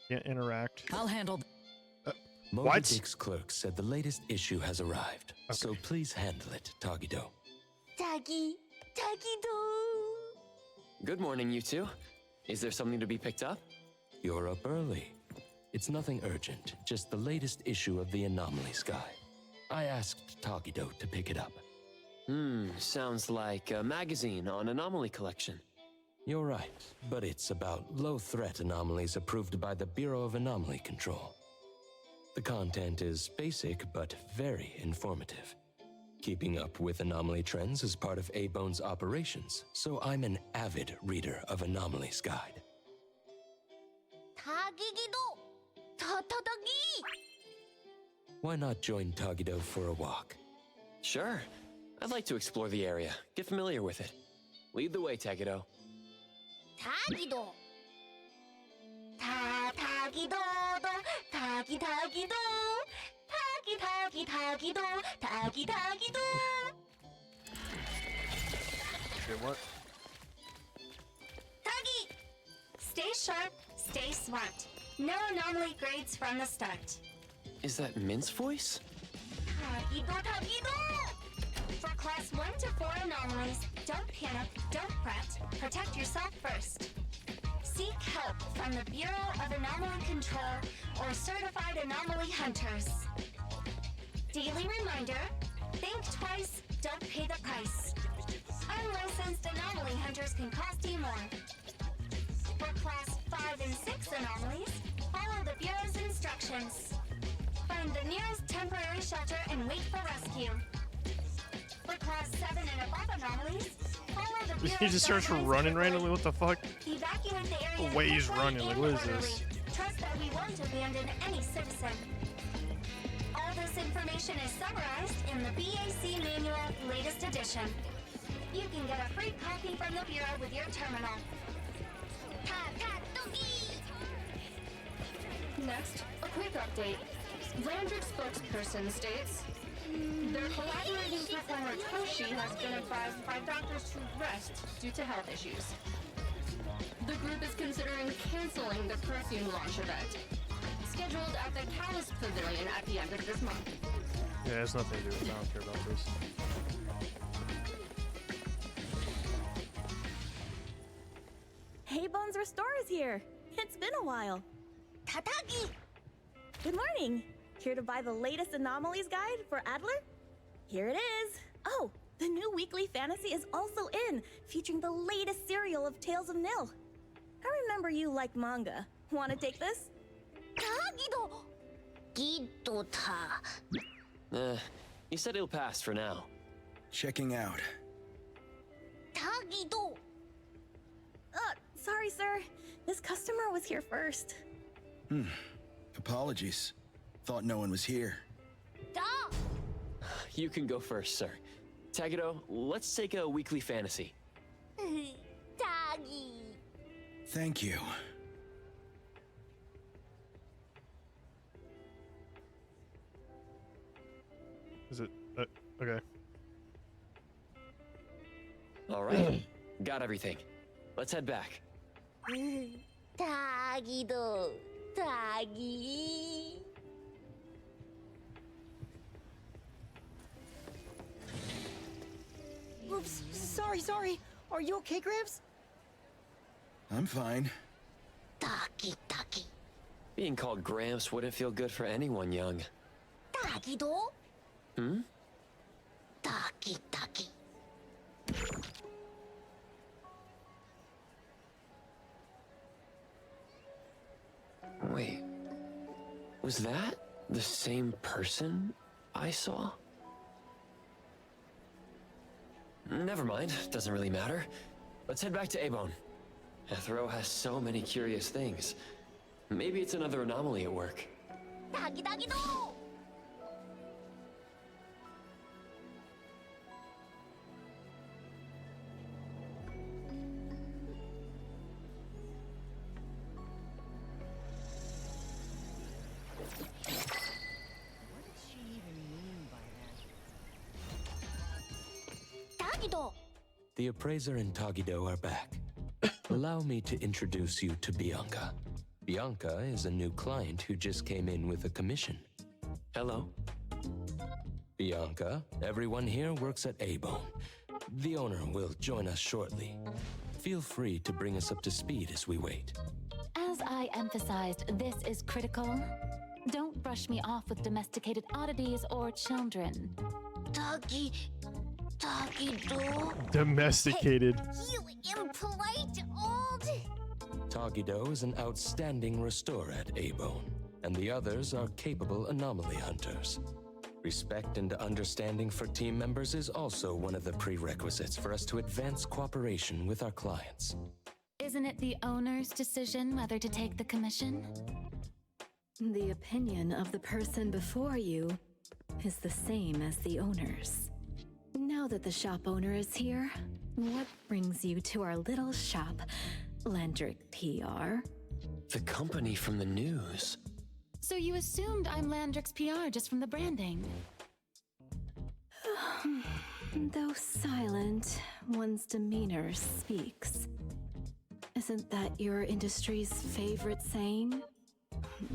Can't interact. I'll handle. Moby What? Dick's clerk said the latest issue has arrived, so Okay. please handle it, Tagido. Good morning, you two. Is there something to be picked up? You're up early. It's nothing urgent, just the latest issue of the Anomaly Sky. I asked Tagido to pick it up. Sounds like a magazine on anomaly collection. You're right, but it's about low-threat anomalies approved by the Bureau of Anomaly Control. The content is basic, but very informative. Keeping up with anomaly trends is part of A-Bone's operations, so I'm an avid reader of Anomaly's Guide. Why not join Tagido for a walk? Sure. I'd like to explore the area, get familiar with it. Lead the way, Tagido. Okay, what? Stay sharp, stay smart. No anomaly grades from the start. Is that Mint's voice? For class 1 to 4 anomalies, don't panic, don't fret, protect yourself first. Seek help from the Bureau of Anomaly Control or certified anomaly hunters. Daily reminder, think twice, don't pay the price. Unlicensed anomaly hunters can cost you more. For class 5 and 6 anomalies, follow the Bureau's instructions. Find the nearest temporary shelter and wait for rescue. For class 7 and above anomalies, follow the Bureau's He just starts guidelines running carefully. randomly. What the fuck? Evacuate the area The way he's quickly running, like, and what is orderly. this? Trust that we won't abandon any citizen. All this information is summarized in the BAC Manual latest edition. You can get a free copy from the Bureau with your terminal. Next, a quick update. Landrick spokesperson states, their collaborating performer Toshi has been advised by doctors to rest due to health issues. The group is considering canceling the perfume launch event, scheduled at the Callus Pavilion at the end of this month. Yeah, it has nothing to do with it. I don't care about this. Hey, Bones Restore is here. It's been a while. Good morning. Here to buy the latest anomalies guide for Adler? Here it is. Oh, the new weekly fantasy is also in, featuring the latest serial of Tales of Nil. I remember you like manga. Want to take this? You said it'll pass for now. Checking out. Sorry, sir. This customer was here first. Apologies. Thought no one was here. You can go first, sir. Tagido, let's take a weekly fantasy. Thank you. Is it? Okay. All right. Got everything. Let's head back. Oops, sorry. Are you okay, Gramps? I'm fine. Being called Gramps wouldn't feel good for anyone young. Hmm? Wait. Was that the same person I saw? Never mind. Doesn't really matter. Let's head back to A-Bone. Ethro has so many curious things. Maybe it's another anomaly at work. The appraiser and Tagido are back. Allow me to introduce you to Bianca. Bianca is a new client who just came in with a commission. Hello. Bianca, everyone here works at A-Bone. The owner will join us shortly. Feel free to bring us up to speed as we wait. As I emphasized, this is critical. Don't brush me off with domesticated oddities or children. Doggy do. Domesticated. You impolite old. Tagido is an outstanding restorer at A-Bone, and the others are capable anomaly hunters. Respect and understanding for team members is also one of the prerequisites for us to advance cooperation with our clients. Isn't it the owner's decision whether to take the commission? The opinion of the person before you is the same as the owner's. Now that the shop owner is here, what brings you to our little shop, Landrick PR? The company from the news. So you assumed I'm Landrick's PR just from the branding? Though silent, one's demeanor speaks. Isn't that your industry's favorite saying?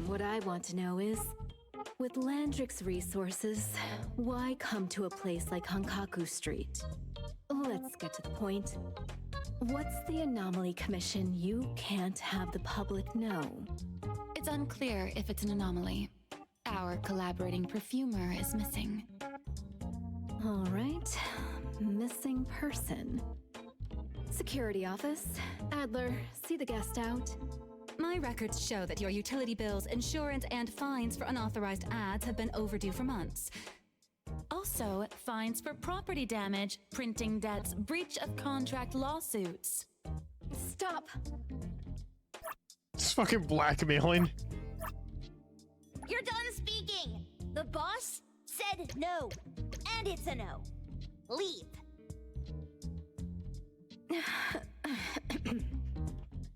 What I want to know is, with Landrick's resources, why come to a place like Hankaku Street? Let's get to the point. What's the anomaly commission you can't have the public know? It's unclear if it's an anomaly. Our collaborating perfumer is missing. All right, missing person. Security office. Adler, see the guest out. My records show that your utility bills, insurance, and fines for unauthorized ads have been overdue for months. Also, fines for property damage, printing debts, breach of contract lawsuits. Stop! It's fucking blackmailing. You're done speaking! The boss said no. And it's a no. Leave.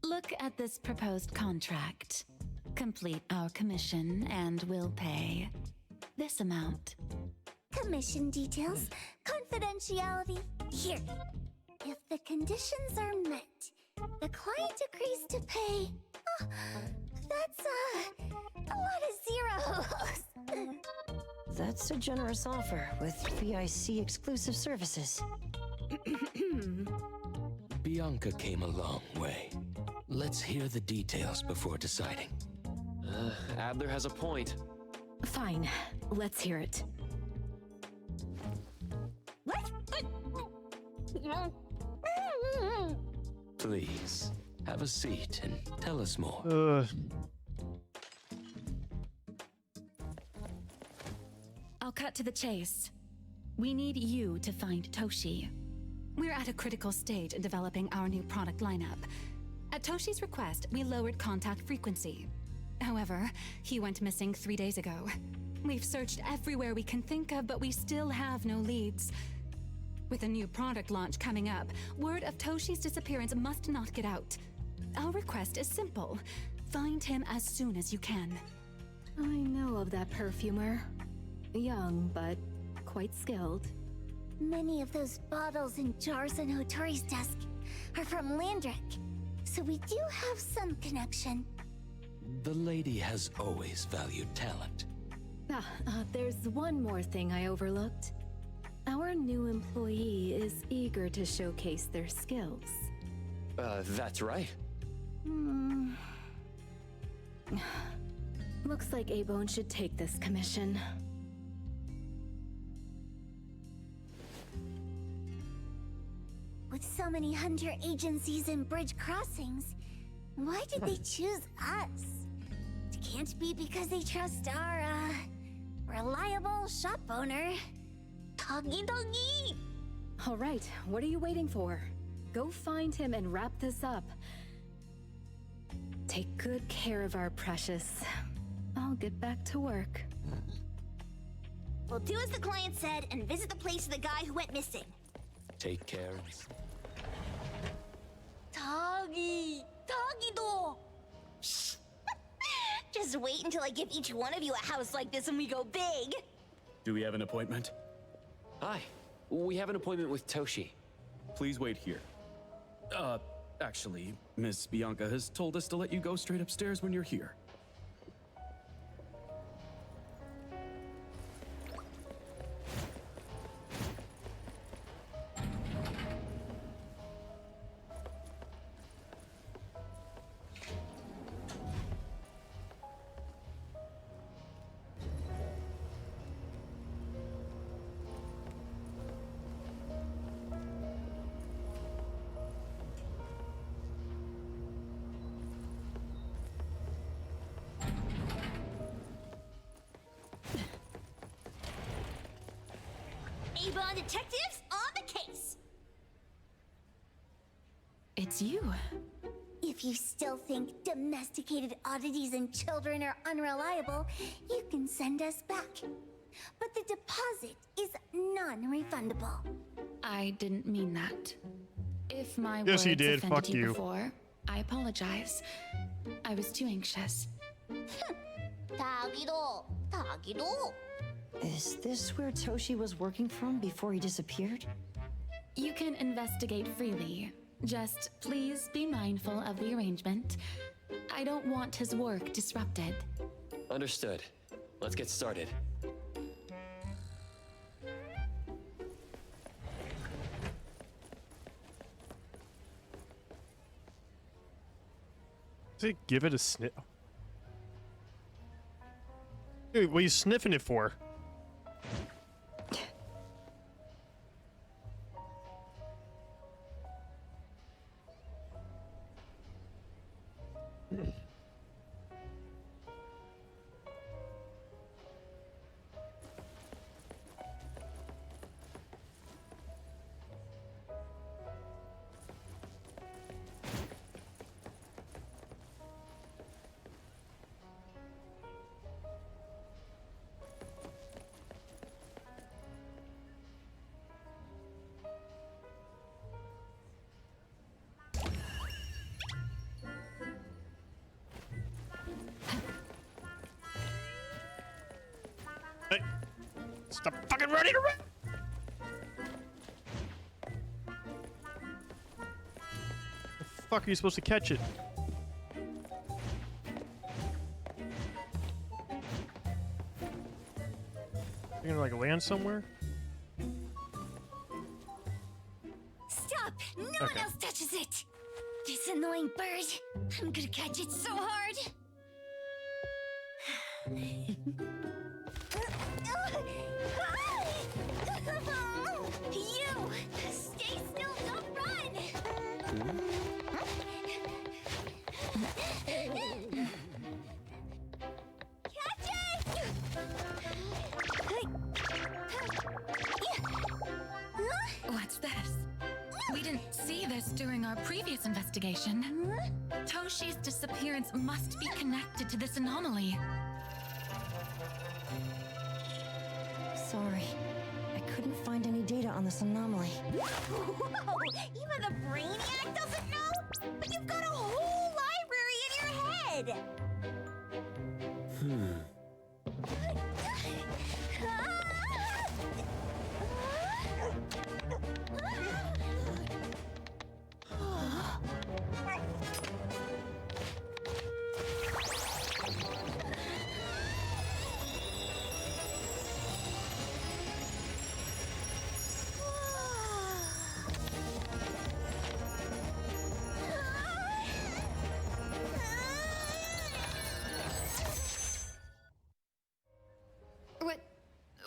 Look at this proposed contract. Complete our commission and we'll pay this amount. Commission details, confidentiality. Here. If the conditions are met, the client agrees to pay. Oh, that's a lot of zeros. That's a generous offer with VIC exclusive services. Bianca came a long way. Let's hear the details before deciding. Adler has a point. Fine, let's hear it. Please, have a seat and tell us more. I'll cut to the chase. We need you to find Toshi. We're at a critical stage in developing our new product lineup. At Toshi's request, we lowered contact frequency. However, he went missing 3 days ago. We've searched everywhere we can think of, but we still have no leads. With a new product launch coming up, word of Toshi's disappearance must not get out. Our request is simple. Find him as soon as you can. I know of that perfumer. Young, but quite skilled. Many of those bottles and jars on Hotori's desk are from Landrick, so we do have some connection. The lady has always valued talent. There's one more thing I overlooked. Our new employee is eager to showcase their skills. That's right. Looks like A-Bone should take this commission. With so many hunter agencies and bridge crossings, why did they choose us? It can't be because they trust our, reliable shop owner. Doggy! All right, what are you waiting for? Go find him and wrap this up. Take good care of our precious. I'll get back to work. We'll do as the client said and visit the place of the guy who went missing. Take care. Tagido! Just wait until I give each one of you a house like this and we go big. Do we have an appointment? Hi. We have an appointment with Toshi. Please wait here. Actually, Miss Bianca has told us to let you go straight upstairs when you're here. Avon detectives on the case. It's you. If you still think domesticated oddities and children are unreliable, you can send us back. But the deposit is non-refundable. I didn't mean that. If my Yes, you words did. offended Fuck you you. before, I apologize. I was too anxious. Tagido, Tagido. Is this where Toshi was working from before he disappeared? You can investigate freely. Just please be mindful of the arrangement. I don't want his work disrupted. Understood. Let's get started. Does it give it a sniff? Dude, what are you sniffing it for? Hey, stop fucking running around! The fuck are you supposed to catch it? You're gonna like land somewhere? Stop! No one Okay. else touches it! This annoying bird! I'm gonna catch it so hard! You! Stay still, don't run! Catch it! What's this? We didn't see this during our previous investigation. Toshi's disappearance must be connected to this anomaly. Sorry. I couldn't find any data on this anomaly. Whoa! Even the brainiac doesn't know? But you've got a whole library in your head!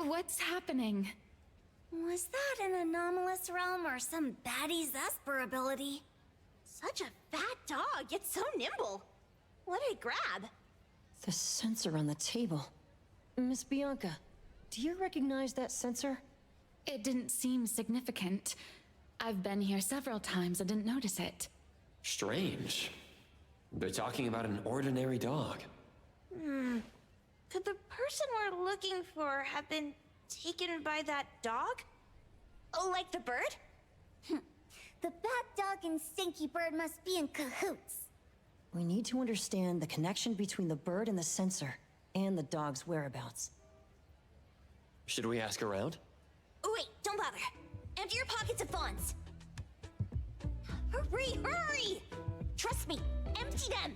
What's happening? Was that an anomalous realm or some baddie's Esper ability? Such a fat dog, yet so nimble. What did it grab? The sensor on the table. Miss Bianca, do you recognize that sensor? It didn't seem significant. I've been here several times and didn't notice it. Strange. They're talking about an ordinary dog. Could the person we're looking for have been taken by that dog? Oh, like the bird? The bat dog and Stinky Bird must be in cahoots. We need to understand the connection between the bird and the sensor, and the dog's whereabouts. Should we ask around? Oh, wait, don't bother. Empty your pockets of funds. Hurry, hurry! Trust me, empty them!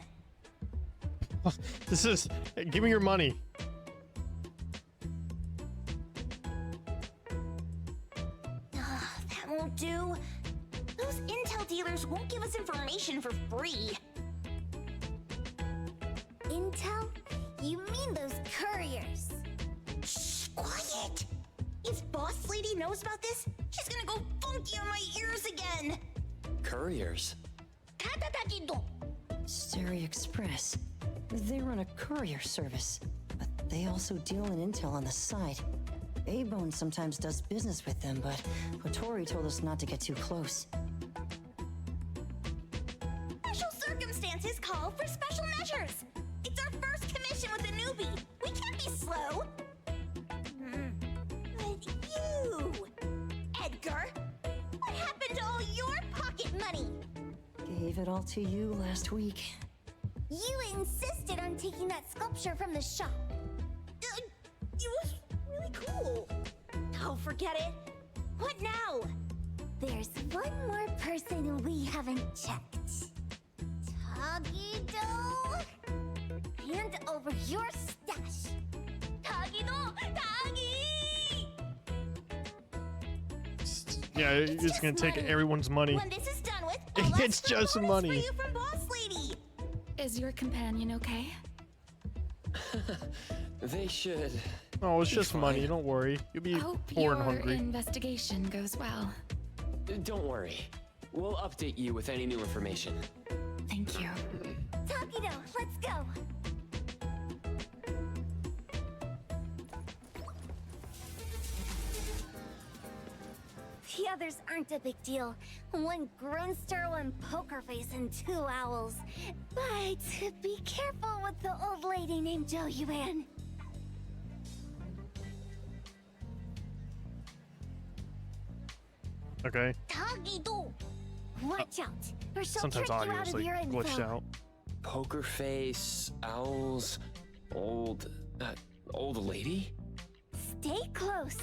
This is... Give me your money. That won't do. Those intel dealers won't give us information for free. Intel? You mean those couriers? Shh, quiet! If Boss Lady knows about this, she's gonna go funky on my ears again! Couriers? Stereo Express. They run a courier service, but they also deal in intel on the side. A-Bone sometimes does business with them, but Otori told us not to get too close. Special circumstances call for special measures! It's our first commission with a newbie! We can't be slow! But you... Edgar! What happened to all your pocket money? Gave it all to you last week. You insisted on taking that sculpture from the shop. It was really cool. Oh, forget it. What now? There's one more person we haven't checked. Tagido? Hand over your stash. Tagido! Tagi! Yeah, it's gonna take everyone's money. When this is done with, I'll It's just money. for you from Boss Lady. Is your companion okay? They should. Oh, it's be just money. fine. Don't worry. You'll be Hope poor and your hungry. investigation goes well. Don't worry. We'll update you with any new information. Thank you. Tagido, let's go. The others aren't a big deal. One Grunster, one Poker Face, and 2 owls. But be careful with the old lady named Jo Yuan. Okay. Tagido! Watch out, or she'll Sometimes trick you audio out is of like your info. glitched out. Poker face, owls, old lady? Stay close.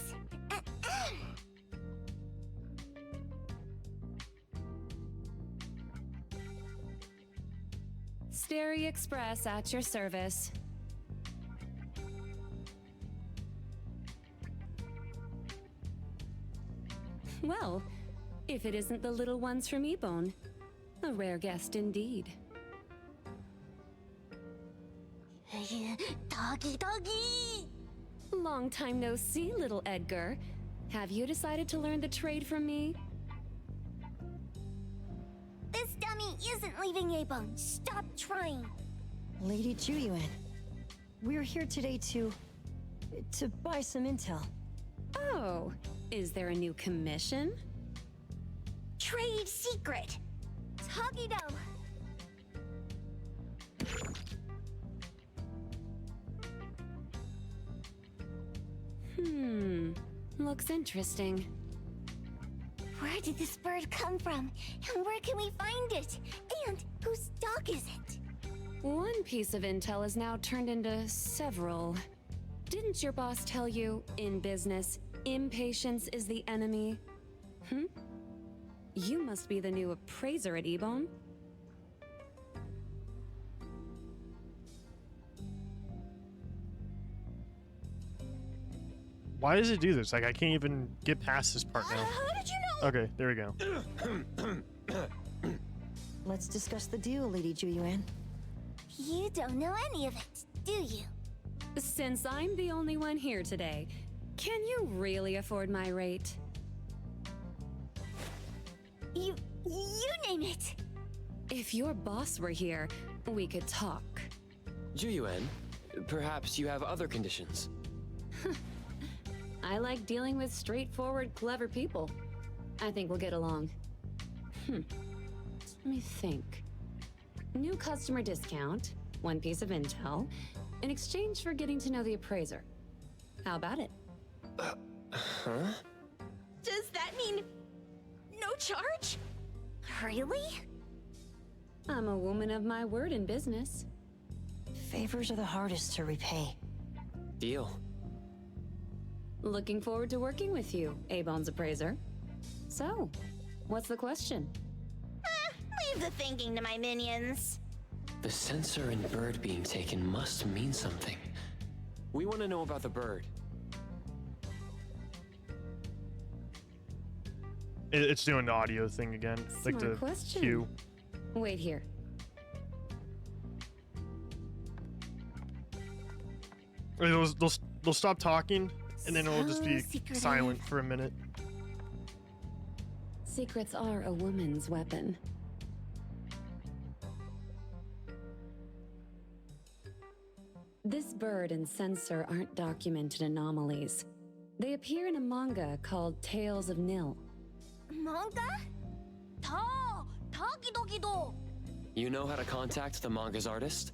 Stereo Express at your service. Well, if it isn't the little ones from Ebone, a rare guest indeed. Doggy! Long time no see, little Edgar. Have you decided to learn the trade from me? This dummy isn't leaving Abone. Stop trying. Lady Juyuan, we're here today to buy some intel. Oh, is there a new commission? Trade secret. Tagido. Looks interesting. Where did this bird come from? And where can we find it? And whose dog is it? One piece of intel is now turned into several. Didn't your boss tell you, in business, impatience is the enemy? You must be the new appraiser at Ebone. Why does it do this? Like, I can't even get past this part now. How did you know? Okay, there we go. Let's discuss the deal, Lady Juyuan. You don't know any of it, do you? Since I'm the only one here today, can you really afford my rate? You name it. If your boss were here, we could talk. Juyuan, perhaps you have other conditions. I like dealing with straightforward, clever people. I think we'll get along. Let me think. New customer discount, one piece of intel, in exchange for getting to know the appraiser. How about it? Huh? Does that mean no charge? Really? I'm a woman of my word in business. Favors are the hardest to repay. Deal. Looking forward to working with you, Ebone's appraiser. So, what's the question? Leave the thinking to my minions. The sensor and bird being taken must mean something. We want to know about the bird. It's doing the audio thing again, like the question. cue. Wait here. They'll stop talking, and then it'll just be secretive. silent for a minute. Secrets are a woman's weapon. This bird and sensor aren't documented anomalies. They appear in a manga called Tales of Nil. Manga? Tagidogido. You know how to contact the manga's artist?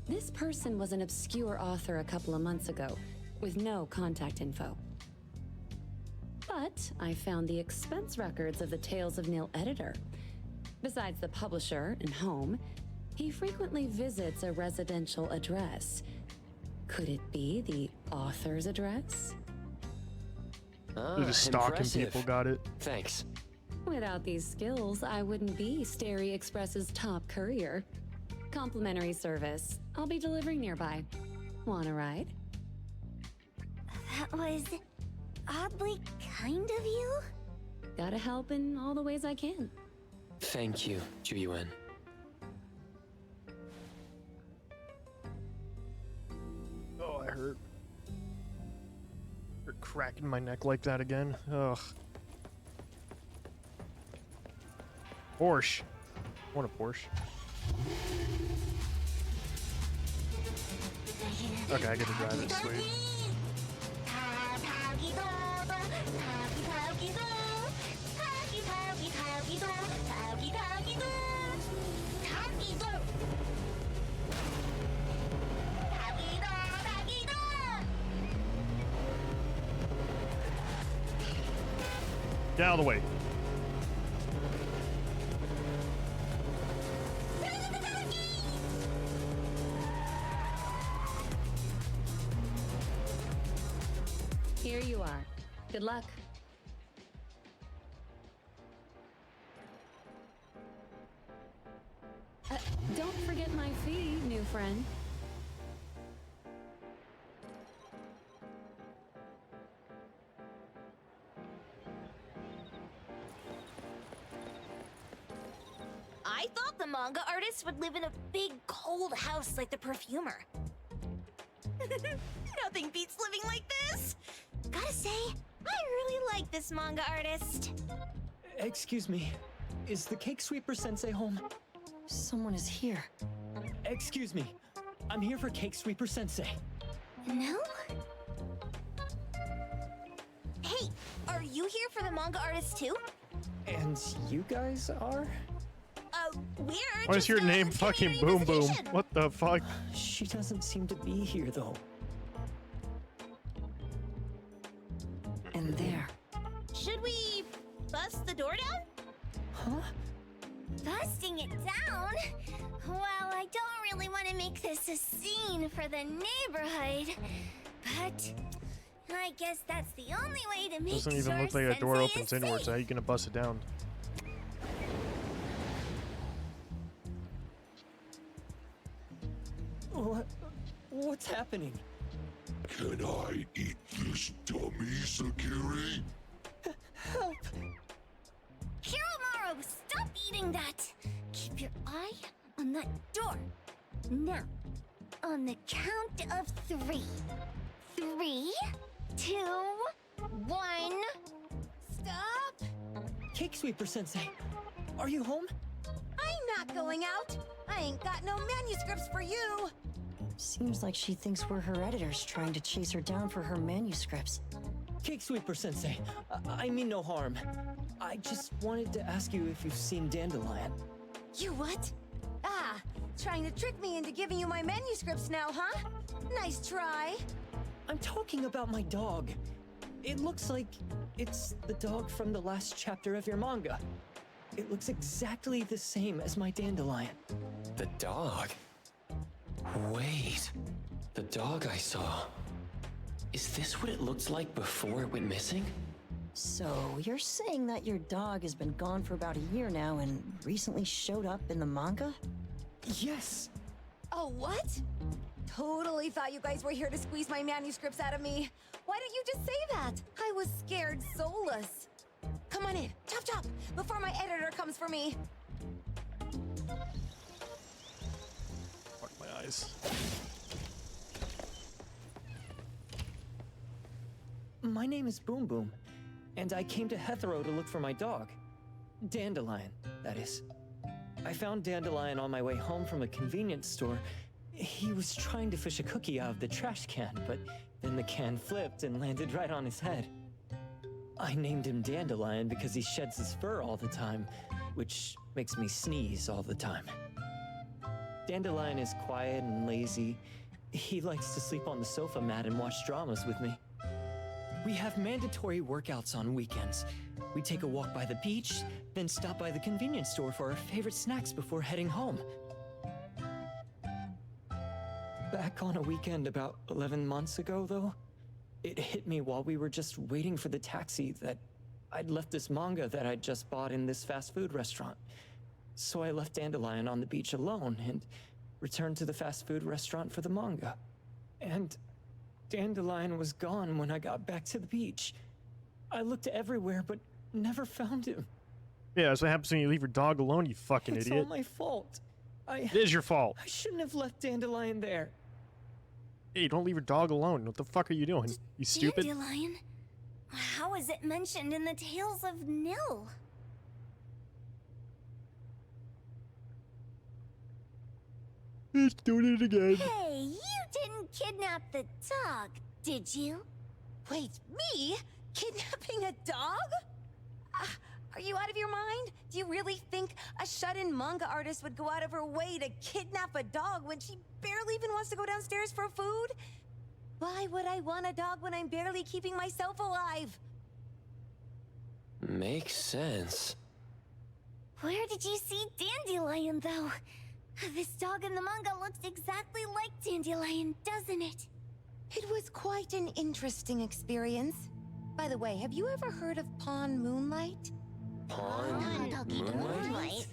This person was an obscure author a couple of months ago, with no contact info. But I found the expense records of the Tales of Nil editor. Besides the publisher and home, he frequently visits a residential address. Could it be the author's address? They're just stalking Impressive. people, got it. Thanks. Without these skills, I wouldn't be Starry Express's top courier. Complimentary service. I'll be delivering nearby. Want a ride? That was oddly kind of you. Gotta help in all the ways I can. Thank you, Juyuan. Oh, I hurt. You're cracking my neck like that again. Ugh. Porsche. I want a Porsche. Okay, I get to drive it, sweet. Get out of the way. Here you are. Good luck. Don't forget my fee, new friend. I thought the manga artist would live in a big, cold house like the perfumer. Nothing beats living like this. Gotta say, I really like this manga artist. Excuse me. Is the Cake Sweeper Sensei home? Someone is here. Excuse me. I'm here for Cake Sweeper Sensei. No? Hey, are you here for the manga artist too? And you guys are? We're Why is just, your name carrying fucking an Boom Boom? investigation. What the fuck? She doesn't seem to be here, though. And there. Should we bust the door down? Huh? Busting it down? Well, I don't really want to make this a scene for the neighborhood, but I guess that's the only way to make Doesn't even sure look like a door Sensei opens is inwards. safe. How are you gonna bust it down? What's happening? Can I eat this dummy, Sakiri? Help! Hiromaru, stop eating that! Keep your eye on that door. Now, on the count of 3. 3, 2, 1. Stop! Cake Sweeper Sensei, are you home? I'm not going out. I ain't got no manuscripts for you. Seems like she thinks we're her editors trying to chase her down for her manuscripts. Cake Sweeper Sensei, I mean no harm. I just wanted to ask you if you've seen Dandelion. You what? Ah, trying to trick me into giving you my manuscripts now, huh? Nice try. I'm talking about my dog. It looks like it's the dog from the last chapter of your manga. It looks exactly the same as my Dandelion. The dog? Wait. The dog I saw. Is this what it looked like before it went missing? So, you're saying that your dog has been gone for about a year now and recently showed up in the manga? Yes! Oh, what? Totally thought you guys were here to squeeze my manuscripts out of me. Why didn't you just say that? I was scared soulless. Come on in, chop chop, before my editor comes for me. Fuck my eyes. My name is Boom Boom, and I came to Heathrow to look for my dog. Dandelion, that is. I found Dandelion on my way home from a convenience store. He was trying to fish a cookie out of the trash can, but then the can flipped and landed right on his head. I named him Dandelion because he sheds his fur all the time, which makes me sneeze all the time. Dandelion is quiet and lazy. He likes to sleep on the sofa mat and watch dramas with me. We have mandatory workouts on weekends. We take a walk by the beach, then stop by the convenience store for our favorite snacks before heading home. Back on a weekend about 11 months ago, though, it hit me while we were just waiting for the taxi that I'd left this manga that I'd just bought in this fast food restaurant. So I left Dandelion on the beach alone and returned to the fast food restaurant for the manga. And Dandelion was gone when I got back to the beach. I looked everywhere, but never found him. Yeah, that's what happens when you leave your dog alone, you fucking It's idiot. all my fault. It is your fault. I shouldn't have left Dandelion there. Hey, don't leave your dog alone. What the fuck are you doing? You stupid? Dandelion? How is it mentioned in the Tales of Nil? He's doing it again. Hey, you didn't kidnap the dog, did you? Wait, me? Kidnapping a dog? Are you out of your mind? Do you really think a shut-in manga artist would go out of her way to kidnap a dog when she barely even wants to go downstairs for food? Why would I want a dog when I'm barely keeping myself alive? Makes sense. Where did you see Dandelion, though? This dog in the manga looks exactly like Dandelion, doesn't it? It was quite an interesting experience. By the way, have you ever heard of Pawn Moonlight? Pawn Moonlight?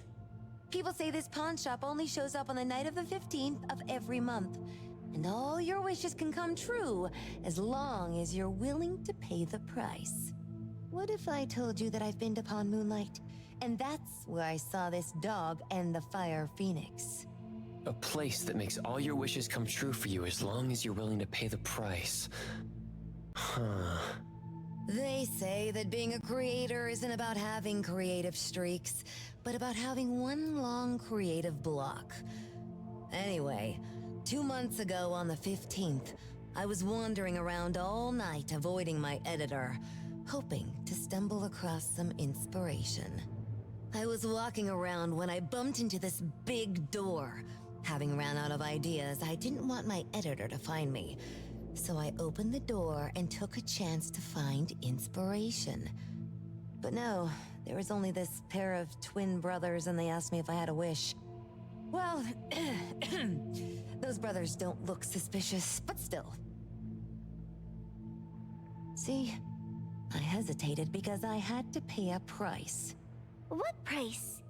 People say this pawn shop only shows up on the night of the 15th of every month. And all your wishes can come true as long as you're willing to pay the price. What if I told you that I've been to Pawn Moonlight? And that's where I saw this dog and the Fire Phoenix. A place that makes all your wishes come true for you as long as you're willing to pay the price. Huh. They say that being a creator isn't about having creative streaks, but about having one long creative block. Anyway, 2 months ago on the 15th, I was wandering around all night avoiding my editor, hoping to stumble across some inspiration. I was walking around when I bumped into this big door. Having ran out of ideas, I didn't want my editor to find me. So I opened the door and took a chance to find inspiration. But no, there was only this pair of twin brothers and they asked me if I had a wish. Well, those brothers don't look suspicious, but still. See, I hesitated because I had to pay a price. What price?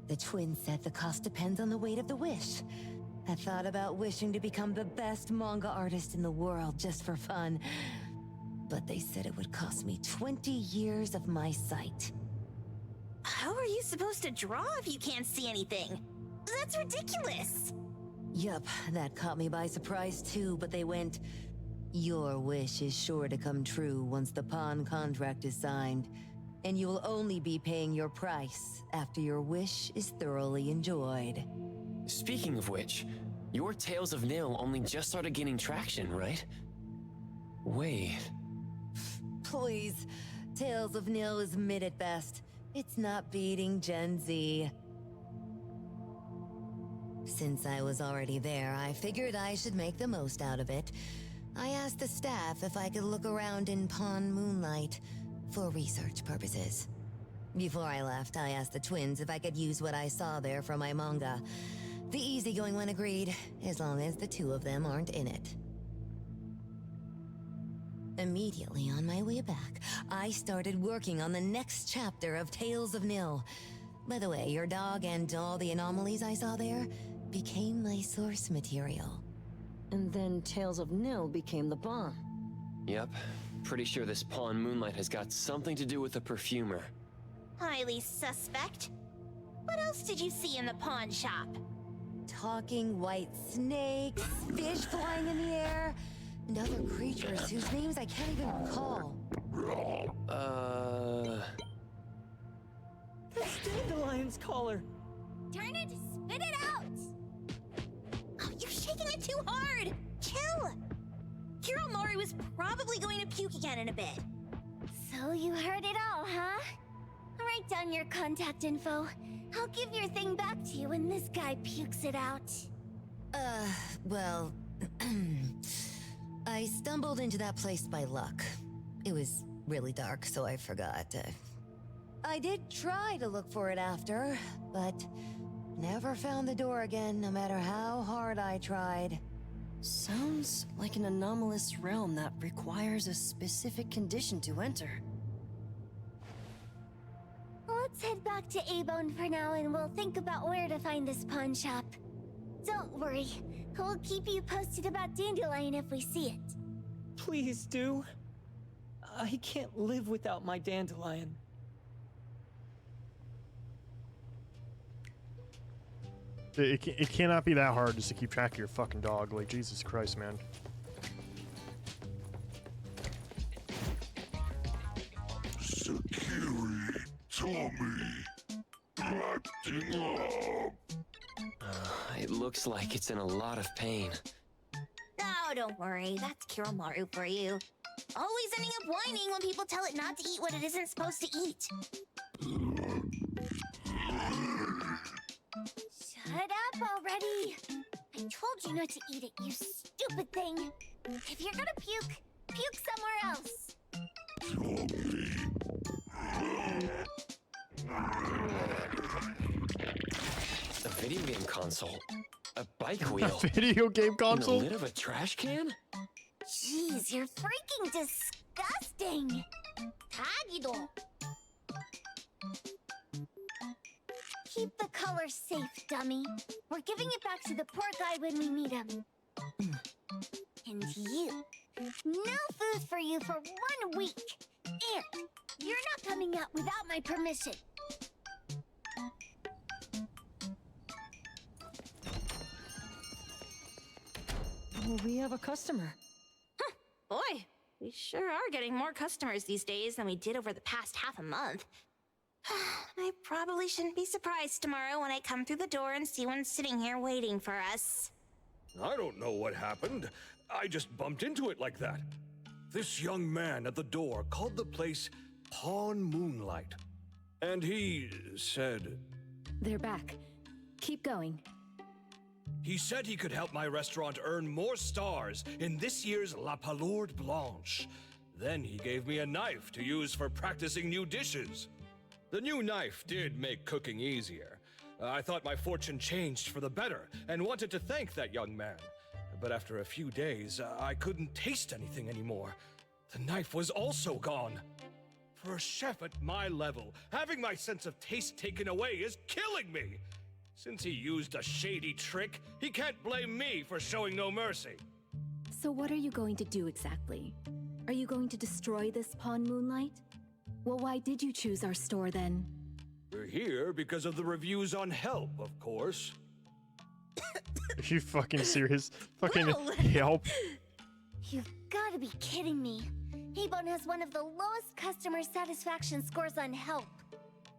The twins said the cost depends on the weight of the wish. I thought about wishing to become the best manga artist in the world just for fun. But they said it would cost me 20 years of my sight. How are you supposed to draw if you can't see anything? That's ridiculous! Yup, that caught me by surprise too, but they went, "Your wish is sure to come true once the pawn contract is signed, and you will only be paying your price after your wish is thoroughly enjoyed." Speaking of which, your Tales of Nil only just started gaining traction, right? Wait. Please, Tales of Nil is mid at best. It's not beating Gen Z. Since I was already there, I figured I should make the most out of it. I asked the staff if I could look around in Pawn Moonlight for research purposes. Before I left, I asked the twins if I could use what I saw there for my manga. The easygoing one agreed, as long as the two of them aren't in it. Immediately on my way back, I started working on the next chapter of Tales of Nil. By the way, your dog and all the anomalies I saw there became my source material. And then Tales of Nil became the bomb. Yep. Pretty sure this pawn Moonlight has got something to do with the perfumer. Highly suspect. What else did you see in the pawn shop? Talking white snakes, fish flying in the air, and other creatures whose names I can't even recall. That's Dandelion's collar! Turn it, spit it out! Oh, you're shaking it too hard! Chill! Kiromaru was probably going to puke again in a bit. So you heard it all, huh? Write down your contact info. I'll give your thing back to you when this guy pukes it out. Well... I stumbled into that place by luck. It was really dark, so I forgot. I did try to look for it after, but never found the door again, no matter how hard I tried. Sounds like an anomalous realm that requires a specific condition to enter. Let's head back to A-Bone for now and we'll think about where to find this pawn shop. Don't worry, we'll keep you posted about Dandelion if we see it. Please do. I can't live without my Dandelion. It cannot be that hard just to keep track of your fucking dog. Like, Jesus Christ, man. Sakiri, Tommy, acting up. It looks like it's in a lot of pain. Oh, don't worry, that's Kiromaru for you. Always ending up whining when people tell it not to eat what it isn't supposed to eat. Shut up already! I told you not to eat it, you stupid thing! If you're gonna puke, puke somewhere else! A video game console? A bike wheel? A video game console? And the lid of a trash can? Jeez, you're freaking disgusting! Tagido! Keep the color safe, dummy. We're giving it back to the poor guy when we meet him. And you. No food for you for 1 week. And you're not coming out without my permission. We have a customer. Huh, boy, we sure are getting more customers these days than we did over the past half a month. I probably shouldn't be surprised tomorrow when I come through the door and see one sitting here waiting for us. I don't know what happened. I just bumped into it like that. This young man at the door called the place Pawn Moonlight. And he said... They're back. Keep going. He said he could help my restaurant earn more stars in this year's La Palourde Blanche. Then he gave me a knife to use for practicing new dishes. The new knife did make cooking easier. I thought my fortune changed for the better and wanted to thank that young man. But after a few days, I couldn't taste anything anymore. The knife was also gone. For a chef at my level, having my sense of taste taken away is killing me. Since he used a shady trick, he can't blame me for showing no mercy. So what are you going to do exactly? Are you going to destroy this Pawn Moonlight? Well, why did you choose our store then? We're here because of the reviews on Help, of course. Are you fucking serious? Fucking Whoa. help. You've got to be kidding me. A-Bone has one of the lowest customer satisfaction scores on Help.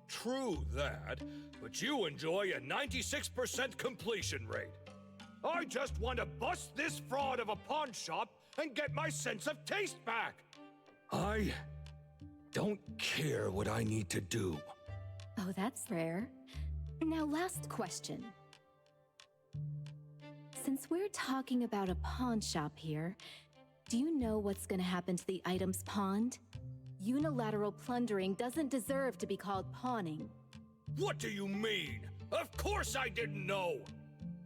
True that, but you enjoy a 96% completion rate. I just want to bust this fraud of a pawn shop and get my sense of taste back. I don't care what I need to do. Oh, that's rare. Now, last question. Since we're talking about a pawn shop here, do you know what's gonna happen to the items pawned? Unilateral plundering doesn't deserve to be called pawning. What do you mean? Of course I didn't know!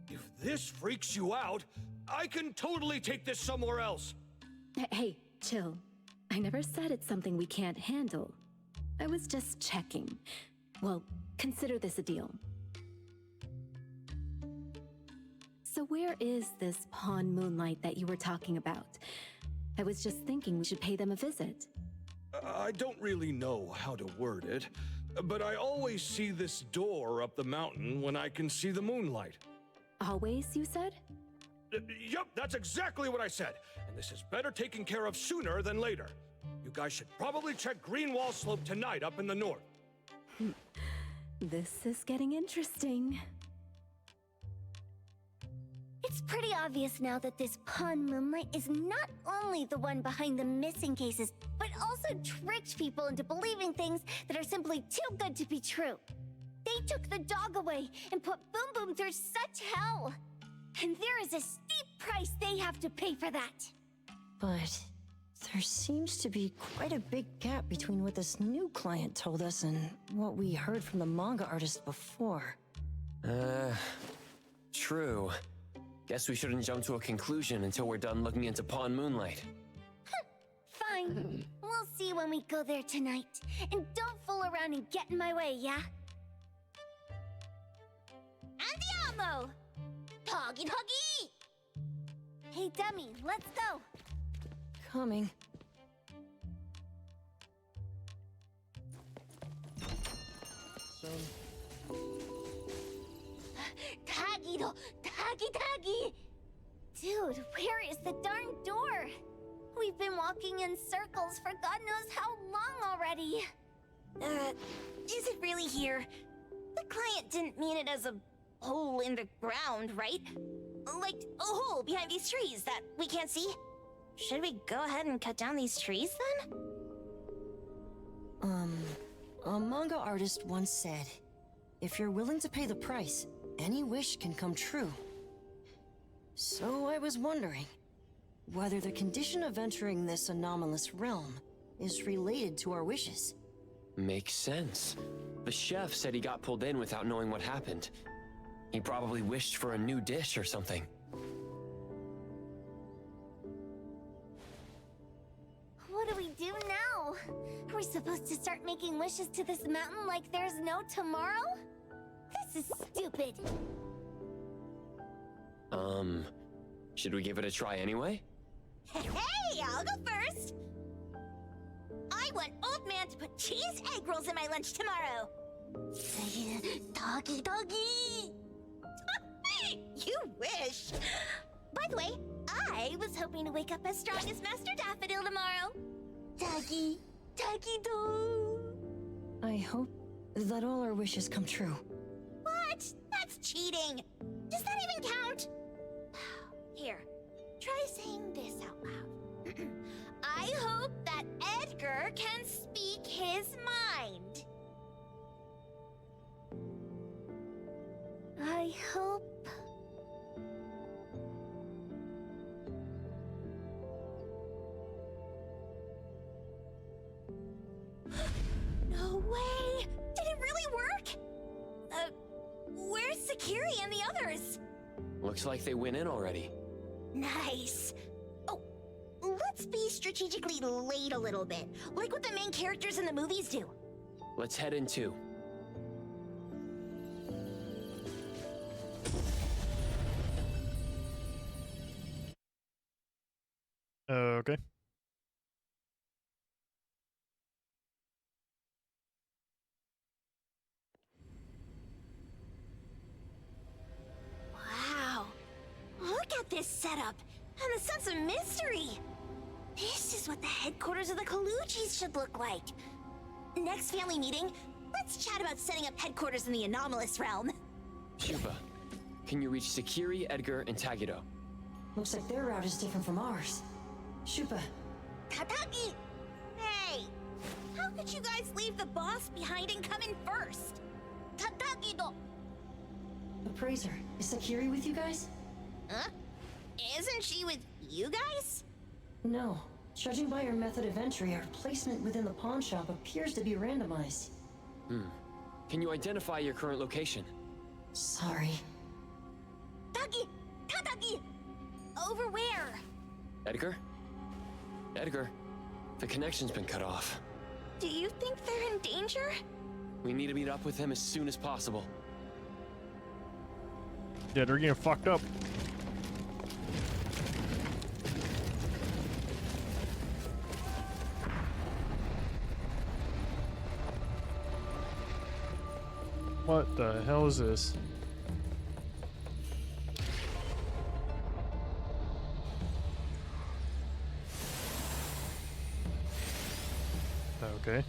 If this freaks you out, I can totally take this somewhere else. Hey, chill. I never said it's something we can't handle. I was just checking. Well, consider this a deal. So where is this Pawn Moonlight that you were talking about? I was just thinking we should pay them a visit. I don't really know how to word it, but I always see this door up the mountain when I can see the moonlight. Always, you said? Yup, that's exactly what I said. And this is better taken care of sooner than later. You guys should probably check Greenwall Slope tonight up in the north. This is getting interesting. It's pretty obvious now that this Pawn Moonlight is not only the one behind the missing cases, but also tricked people into believing things that are simply too good to be true. They took the dog away and put Boom Boom through such hell. And there is a steep price they have to pay for that. But there seems to be quite a big gap between what this new client told us and what we heard from the manga artist before. True. Guess we shouldn't jump to a conclusion until we're done looking into Pawn Moonlight. Fine. We'll see when we go there tonight. And don't fool around and get in my way, yeah? Andiamo! Doggy doggy! Hey, dummy, let's go. Coming. Tagido! Tagi! Dude, where is the darn door? We've been walking in circles for God knows how long already. Is it really here? The client didn't mean it as a hole in the ground, right? Like a hole behind these trees that we can't see? Should we go ahead and cut down these trees then? A manga artist once said, if you're willing to pay the price, any wish can come true. So I was wondering whether the condition of entering this anomalous realm is related to our wishes. Makes sense. The chef said he got pulled in without knowing what happened. He probably wished for a new dish or something. What do we do now? Are we supposed to start making wishes to this mountain like there's no tomorrow? This is stupid. Should we give it a try anyway? Hey, I'll go first. I want Old Man to put cheese egg rolls in my lunch tomorrow. Doggy. You wish. By the way, I was hoping to wake up as strong as Master Daffodil tomorrow. Doggy do. I hope that all our wishes come true. What? That's cheating. Does that even count? Here, try saying this out loud. I hope that Edgar can speak his mind. I hope... No way! Did it really work? Where's Sakiri and the others? Looks like they went in already. Nice. Oh, let's be strategically late a little bit, like what the main characters in the movies do. Let's head in too. Okay. Wow. Look at this setup and the sense of mystery. This is what the headquarters of the Kalujis should look like. Next family meeting, let's chat about setting up headquarters in the anomalous realm. Shuba, can you reach Sakiri, Edgar, and Tagido? Looks like their route is different from ours. Shupa. Tataki! Hey! How could you guys leave the boss behind and come in first? Tataki-do! Appraiser, is Sakiri with you guys? Huh? Isn't she with you guys? No. Judging by her method of entry, our placement within the pawn shop appears to be randomized. Can you identify your current location? Sorry. Tataki! Over where? Edgar? Edgar? The connection's been cut off. Do you think they're in danger? We need to meet up with them as soon as possible. Yeah, they're getting fucked up. What the hell is this? Okay.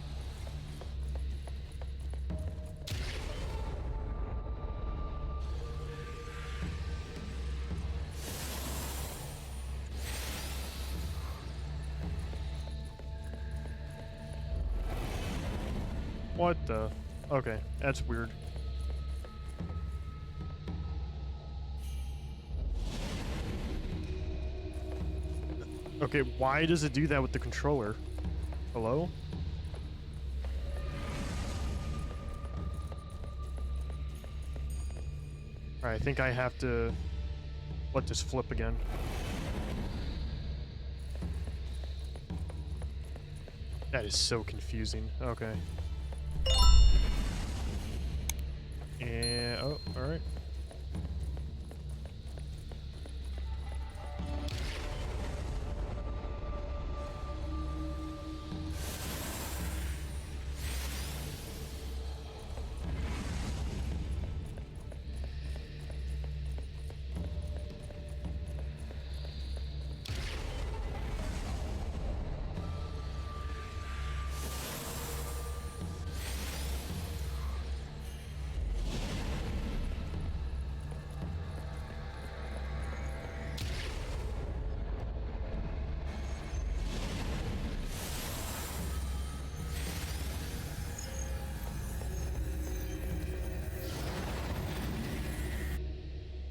What the? Okay, that's weird. Okay, why does it do that with the controller? Hello? Alright, I think I have to let this flip again. That is so confusing. Okay. And oh, alright.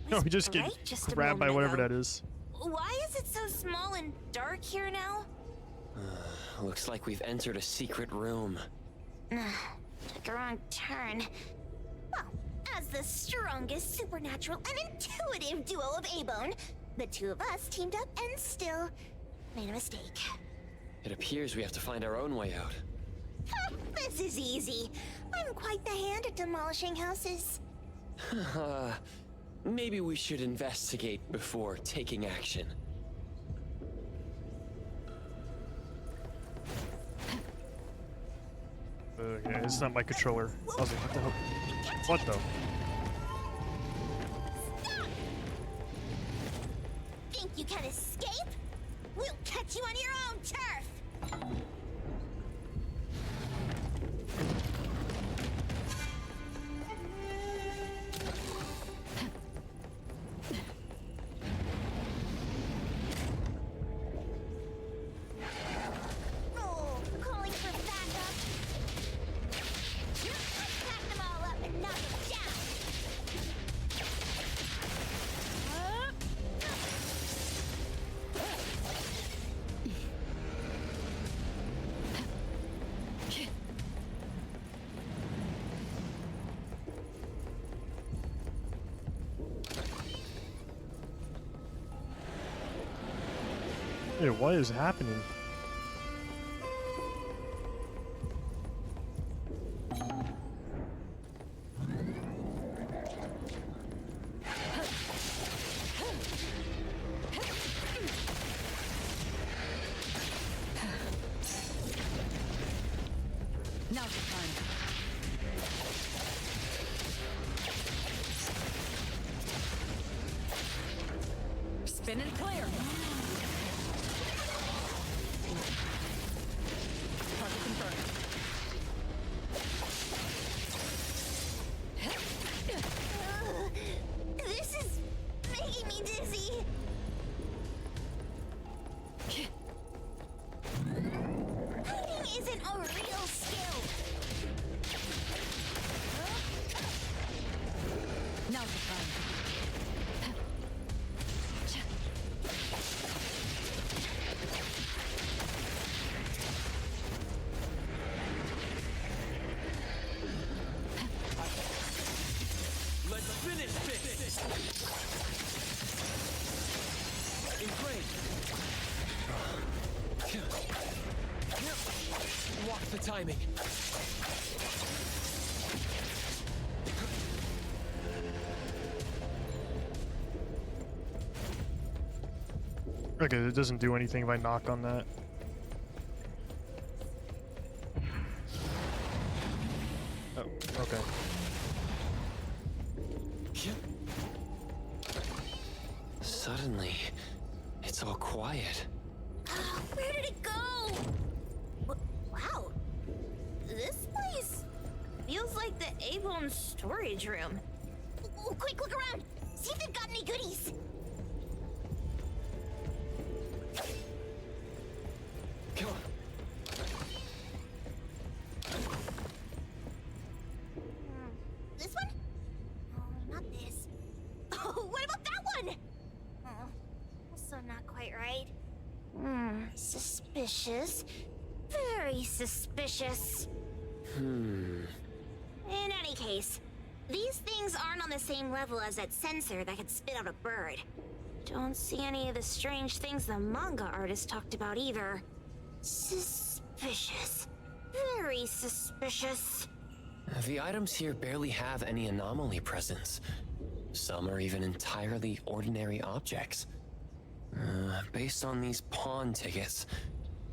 No, we just get grabbed by whatever that is. Why is it so small and dark here now? Looks like we've entered a secret room. Took a wrong turn. Well, as the strongest supernatural and intuitive duo of Abone, the two of us teamed up and still made a mistake. It appears we have to find our own way out. This is easy. I'm quite the hand at demolishing houses. Maybe we should investigate before taking action. Okay, it's not my controller. I was like, what the hell? What the? Think you can escape? We'll catch you on your own turf! Oh, calling for backup. Let's pack them all up and knock them down. Hey, what is happening? Now's the time. Spin and clear. Target confirmed. This is making me dizzy. Hiding isn't a real skill. Now's the time. Walk the timing. Okay, it doesn't do anything if I knock on that. Oh, okay. Suddenly, it's all quiet. Where did it go? Wow. This place feels like the A-Bone storage room. Quick, look around. See if they've got any goodies. Come on. This one? Oh, not this. Oh, what about that one? Oh, also not quite right. Suspicious. Very suspicious. In any case, these things aren't on the same level as that sensor that could spit out a bird. Don't see any of the strange things the manga artist talked about either. Suspicious. Very suspicious. The items here barely have any anomaly presence. Some are even entirely ordinary objects. Based on these pawn tickets,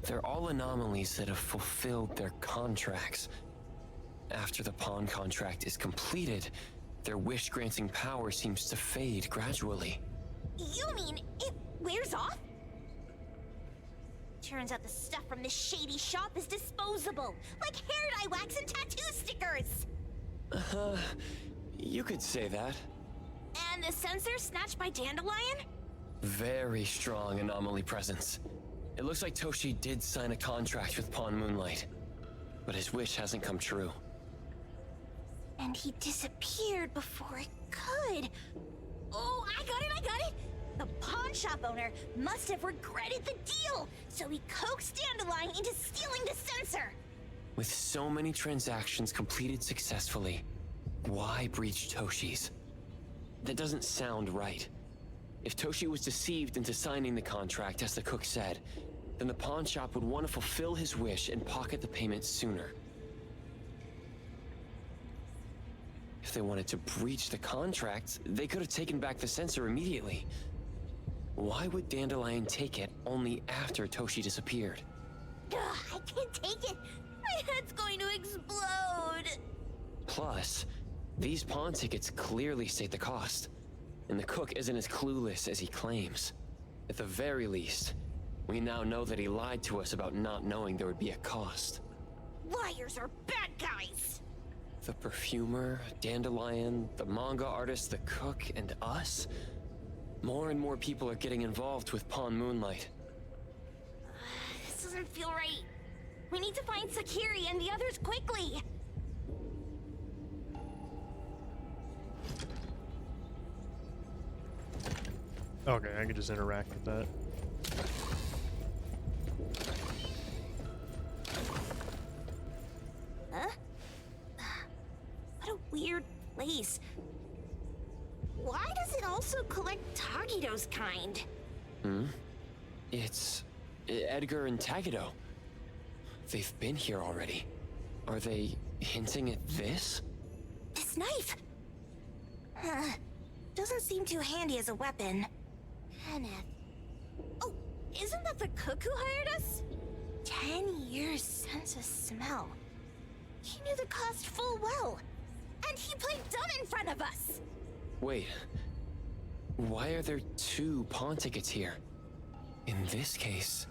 they're all anomalies that have fulfilled their contracts. After the pawn contract is completed, their wish-granting power seems to fade gradually. You mean it wears off? Turns out the stuff from this shady shop is disposable, like hair dye wax and tattoo stickers. You could say that. And the sensor snatched by Dandelion? Very strong anomaly presence. It looks like Toshi did sign a contract with Pawn Moonlight, but his wish hasn't come true. And he disappeared before it could. Oh, I got it! The pawn shop owner must have regretted the deal, so he coaxed Dandelion into stealing the sensor. With so many transactions completed successfully, why breach Toshi's? That doesn't sound right. If Toshi was deceived into signing the contract, as the cook said, then the pawn shop would want to fulfill his wish and pocket the payment sooner. If they wanted to breach the contract, they could have taken back the sensor immediately. Why would Dandelion take it only after Toshi disappeared? I can't take it. My head's going to explode. Plus, these pawn tickets clearly state the cost, and the cook isn't as clueless as he claims. At the very least, we now know that he lied to us about not knowing there would be a cost. Liars are bad guys. The perfumer, Dandelion, the manga artist, the cook, and us? More and more people are getting involved with Pawn Moonlight. This doesn't feel right. We need to find Sakiri and the others quickly. Okay, I can just interact with that. Huh? What a weird place. Why does it also collect Tagido's kind? It's Edgar and Tagido. They've been here already. Are they hinting at this? This knife! Doesn't seem too handy as a weapon. Kenneth. Oh, isn't that the cook who hired us? 10 years sense of smell. He knew the cost full well. And he played dumb in front of us! Wait. Why are there 2 pawn tickets here? In this case,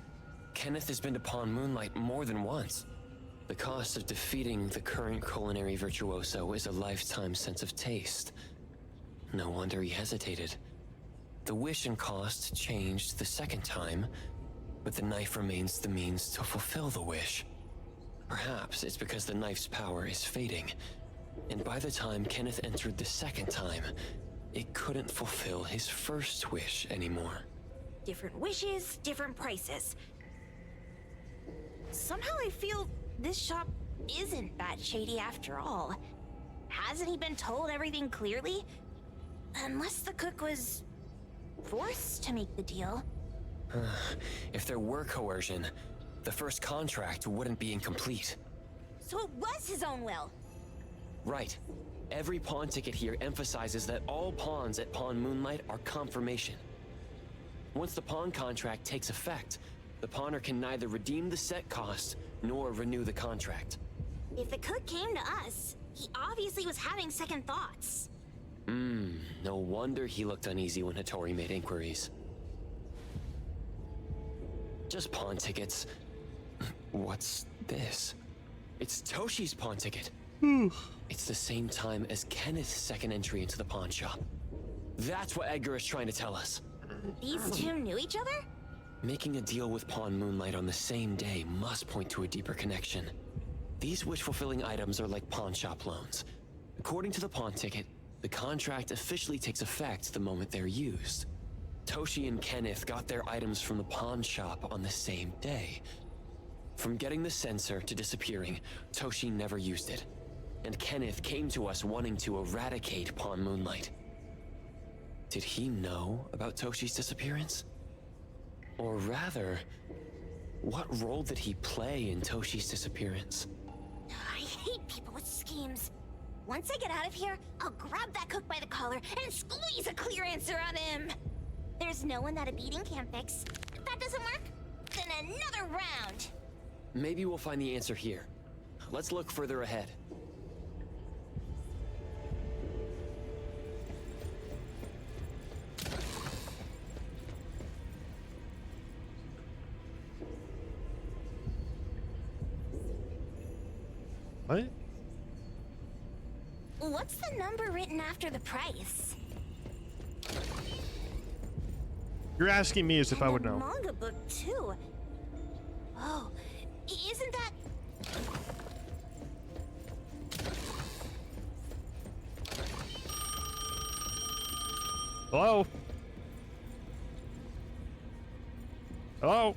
Kenneth has been to Pawn Moonlight more than once. The cost of defeating the current culinary virtuoso is a lifetime sense of taste. No wonder he hesitated. The wish and cost changed the second time, but the knife remains the means to fulfill the wish. Perhaps it's because the knife's power is fading, and by the time Kenneth entered the second time, it couldn't fulfill his first wish anymore. Different wishes, different prices. Somehow I feel this shop isn't that shady after all. Hasn't he been told everything clearly? Unless the cook was forced to make the deal. If there were coercion, the first contract wouldn't be incomplete. So it was his own will. Right. Every pawn ticket here emphasizes that all pawns at Pawn Moonlight are confirmation. Once the pawn contract takes effect, the pawner can neither redeem the set cost nor renew the contract. If the cook came to us, he obviously was having second thoughts. No wonder he looked uneasy when Hattori made inquiries. Just pawn tickets. What's this? It's Toshi's pawn ticket. It's the same time as Kenneth's second entry into the pawn shop. That's what Edgar is trying to tell us. These two knew each other? Making a deal with Pawn Moonlight on the same day must point to a deeper connection. These wish-fulfilling items are like pawn shop loans. According to the pawn ticket, the contract officially takes effect the moment they're used. Toshi and Kenneth got their items from the pawn shop on the same day. From getting the sensor to disappearing, Toshi never used it. And Kenneth came to us wanting to eradicate Pawn Moonlight. Did he know about Toshi's disappearance? Or rather, what role did he play in Toshi's disappearance? I hate people with schemes. Once I get out of here, I'll grab that cook by the collar and squeeze a clear answer on him. There's no one that a beating can't fix. If that doesn't work, then another round. Maybe we'll find the answer here. Let's look further ahead. What? What's the number written after the price? You're asking me as if I would know. Manga book too. Oh, isn't that? Hello? Hello?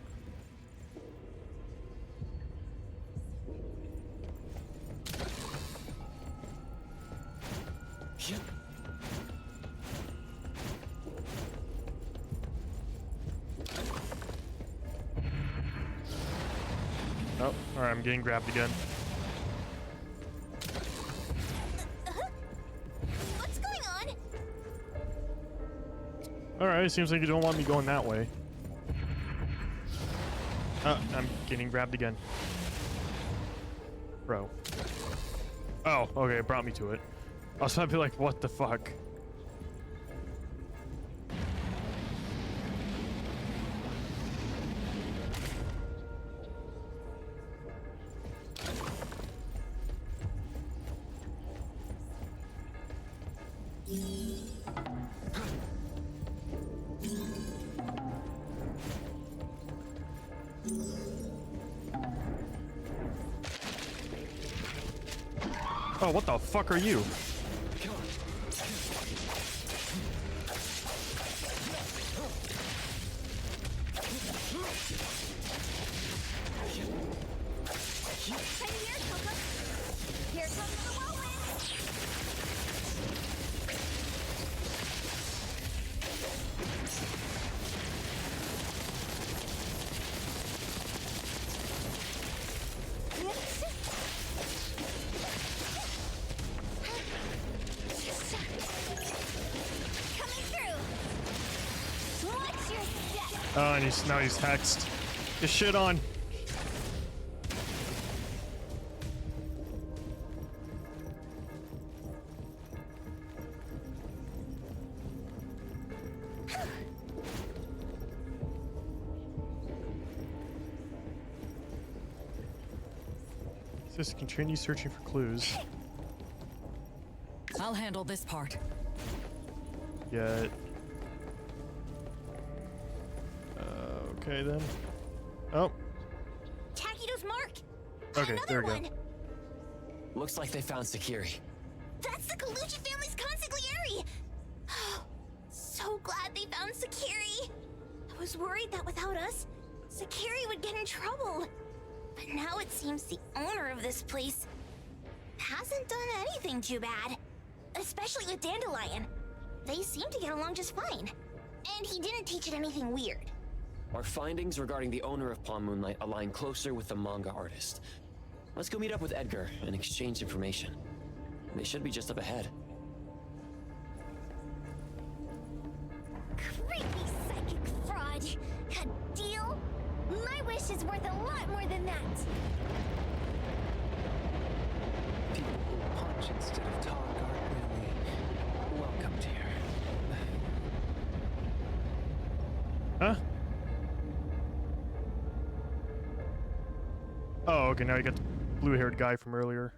Oh, alright, I'm getting grabbed again. What's going on? Alright, seems like you don't want me going that way. I'm getting grabbed again. Bro. Oh, okay, it brought me to it. I was about to be like, what the fuck? Oh, what the fuck are you? Here comes the whirlwind. Oh, and now he's hexed. Get shit on. Just continue searching for clues. I'll handle this part. Get. Okay then. Oh. Takido's mark. Okay, Another there we one. go. Looks like they found Sakiri. That's the Colucci family's consigliere. So glad they found Sakiri. I was worried that without us, Sakiri would get in trouble. But now it seems the owner of this place hasn't done anything too bad. Especially with Dandelion. They seem to get along just fine. And he didn't teach it anything weird. Our findings regarding the owner of Pawn Moonlight align closer with the manga artist. Let's go meet up with Edgar and exchange information. They should be just up ahead. Creepy psychic fraud. A deal? My wish is worth a lot more than that. People who punch instead of talk aren't really welcomed here. Huh? Oh, okay, now you got the blue-haired guy from earlier.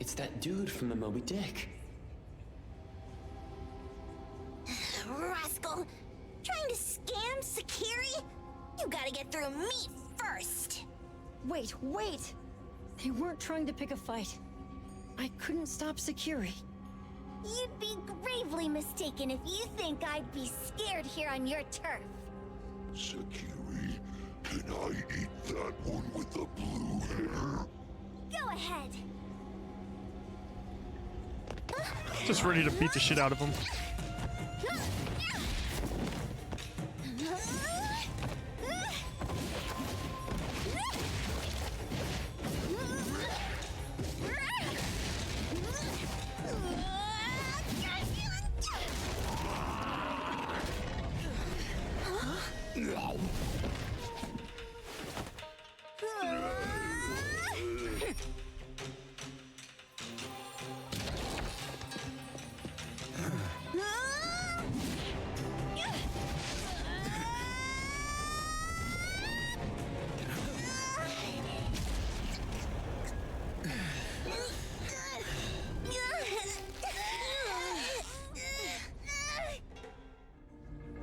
It's that dude from the Moby Dick. Rascal! Trying to scam Sakiri? You gotta get through me first! Wait! They weren't trying to pick a fight. I couldn't stop Sakiri. You'd be gravely mistaken if you think I'd be scared here on your turf. Sakiri, can I eat that one with the blue hair? Go ahead. Just ready to beat the shit out of him.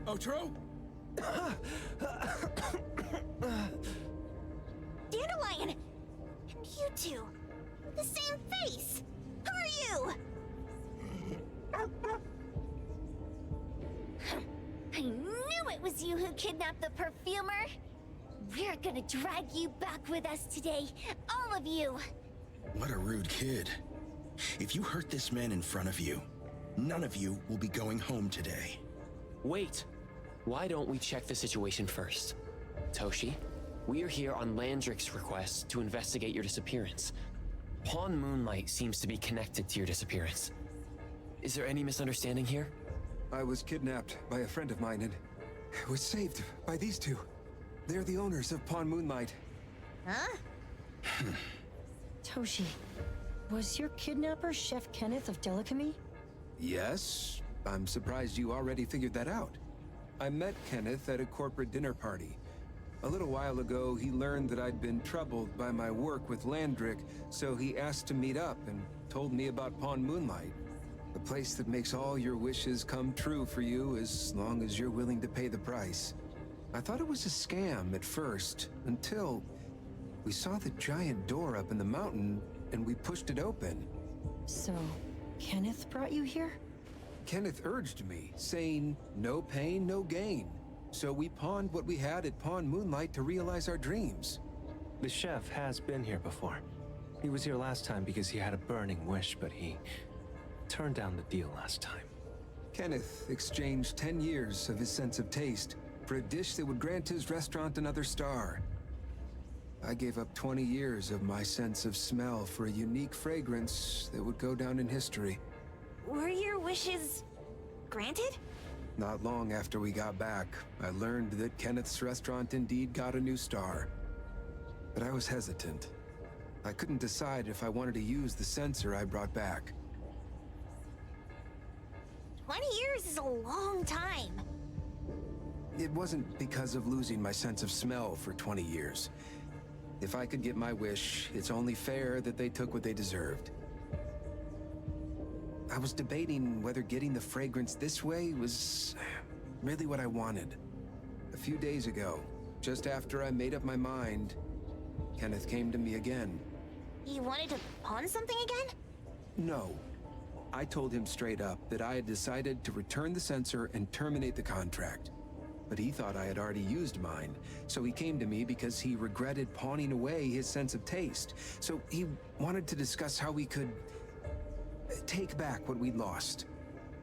Otro? Dandelion! And you two! The same face! Who are you? I knew it was you who kidnapped the perfumer! We're gonna drag you back with us today, all of you! What a rude kid. If you hurt this man in front of you, none of you will be going home today. Wait! Why don't we check the situation first? Toshi, we are here on Landrick's request to investigate your disappearance. Pawn Moonlight seems to be connected to your disappearance. Is there any misunderstanding here? I was kidnapped by a friend of mine and was saved by these two. They're the owners of Pawn Moonlight. Huh? Toshi, was your kidnapper Chef Kenneth of Delicamy? Yes, I'm surprised you already figured that out. I met Kenneth at a corporate dinner party. A little while ago, he learned that I'd been troubled by my work with Landrick, so he asked to meet up and told me about Pawn Moonlight. A place that makes all your wishes come true for you as long as you're willing to pay the price. I thought it was a scam at first, until we saw the giant door up in the mountain and we pushed it open. So, Kenneth brought you here? Kenneth urged me, saying, no pain, no gain. So we pawned what we had at Pawn Moonlight to realize our dreams. The chef has been here before. He was here last time because he had a burning wish, but he turned down the deal last time. Kenneth exchanged 10 years of his sense of taste for a dish that would grant his restaurant another star. I gave up 20 years of my sense of smell for a unique fragrance that would go down in history. Were your wishes granted? Not long after we got back, I learned that Kenneth's restaurant indeed got a new star. But I was hesitant. I couldn't decide if I wanted to use the sensor I brought back. 20 years is a long time. It wasn't because of losing my sense of smell for 20 years. If I could get my wish, it's only fair that they took what they deserved. I was debating whether getting the fragrance this way was really what I wanted. A few days ago, just after I made up my mind, Kenneth came to me again. You wanted to pawn something again? No. I told him straight up that I had decided to return the sensor and terminate the contract. But he thought I had already used mine, so he came to me because he regretted pawning away his sense of taste. So he wanted to discuss how we could take back what we'd lost.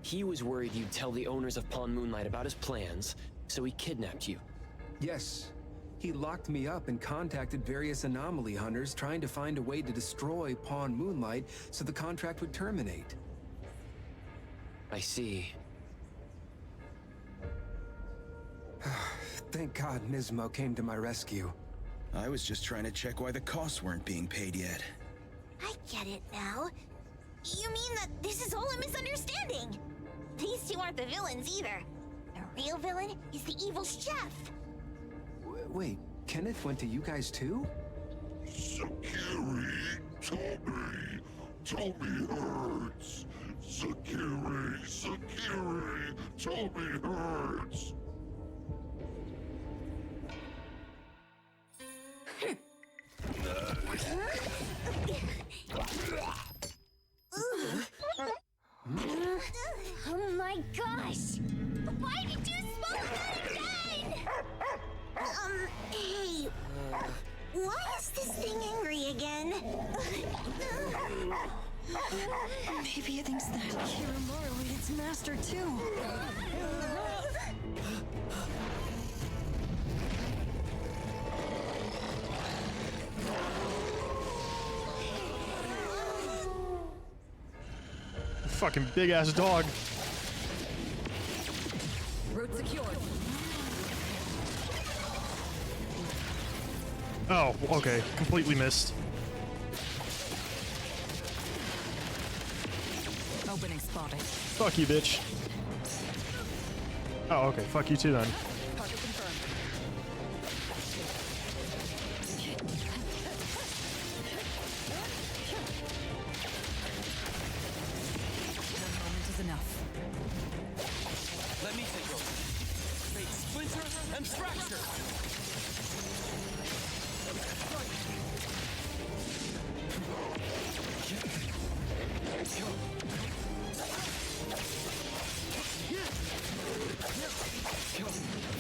He was worried you'd tell the owners of Pawn Moonlight about his plans, so he kidnapped you. Yes. He locked me up and contacted various anomaly hunters trying to find a way to destroy Pawn Moonlight so the contract would terminate. I see. Thank God Nismo came to my rescue. I was just trying to check why the costs weren't being paid yet. I get it now. You mean that this is all a misunderstanding? These two aren't the villains either. The real villain is the evil chef. Wait, Kenneth went to you guys too? Sakiri, Tommy hurts. Sakiri, Tommy hurts. Oh my gosh! Why did you smoke that again? Hey, why is this thing angry again? Maybe it thinks that Kirimaru ate its master too. Fucking big ass dog. Route secured. Oh, okay. Completely missed. Opening spotted. Fuck you, bitch. Oh, okay. Fuck you too then. Target confirmed. One moment is enough. Let me take over. Fate splinter and fracture.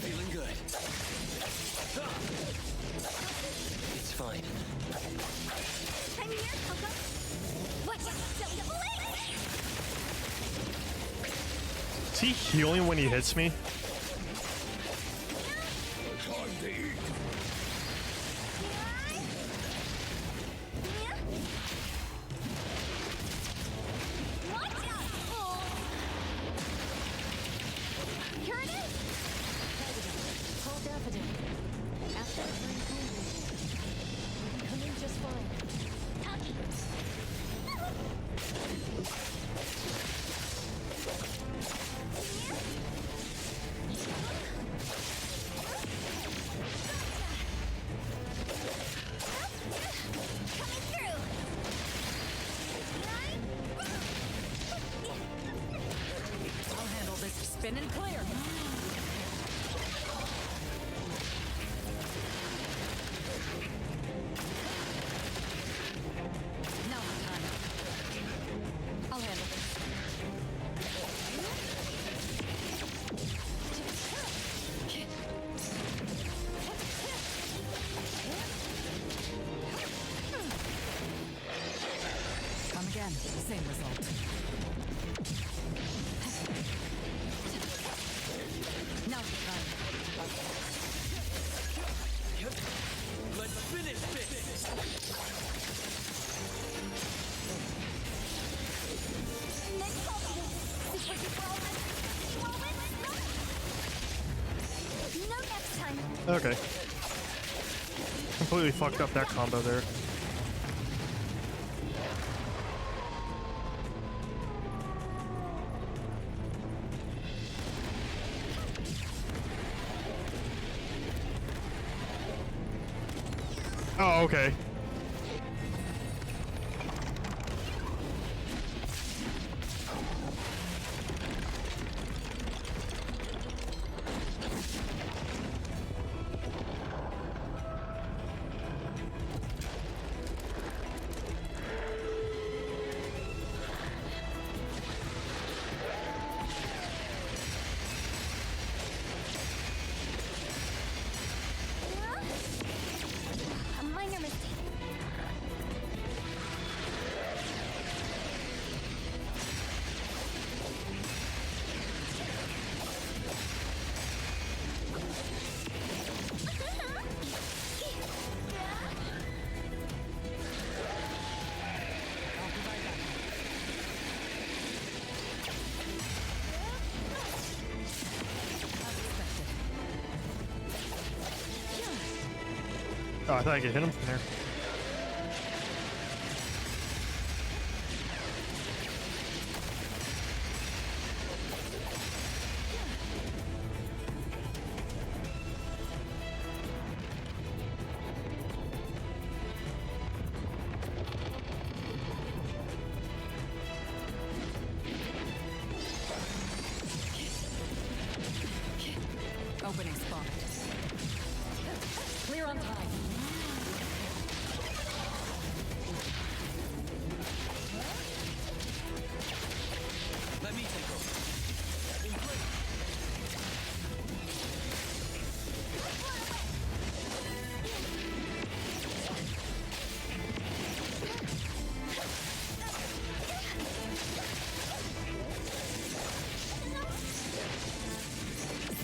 Feeling good. It's fine. I'm here, Coco. Watch out, double Is he healing when he hits me? Spin and clear. Now time. I'll handle this. Come again. Same result. Now it's time. Let's finish this. No next time. Okay. Completely fucked up that combo there. Oh, okay. A minor mistake. Oh, I thought I could hit him from there. Opening spot. Clear on time. Let me take over.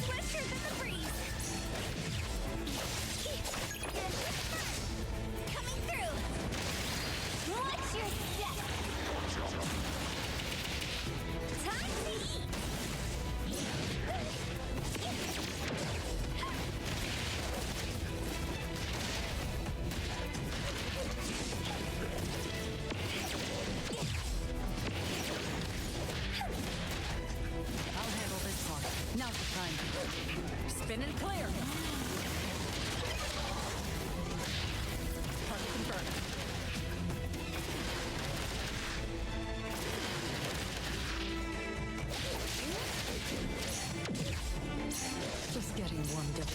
Swifter than the breeze. Coming through. Watch your step. Time to eat. I'll handle this part. Now's the time. Spin and clear. Target confirmed. Just getting warmed up.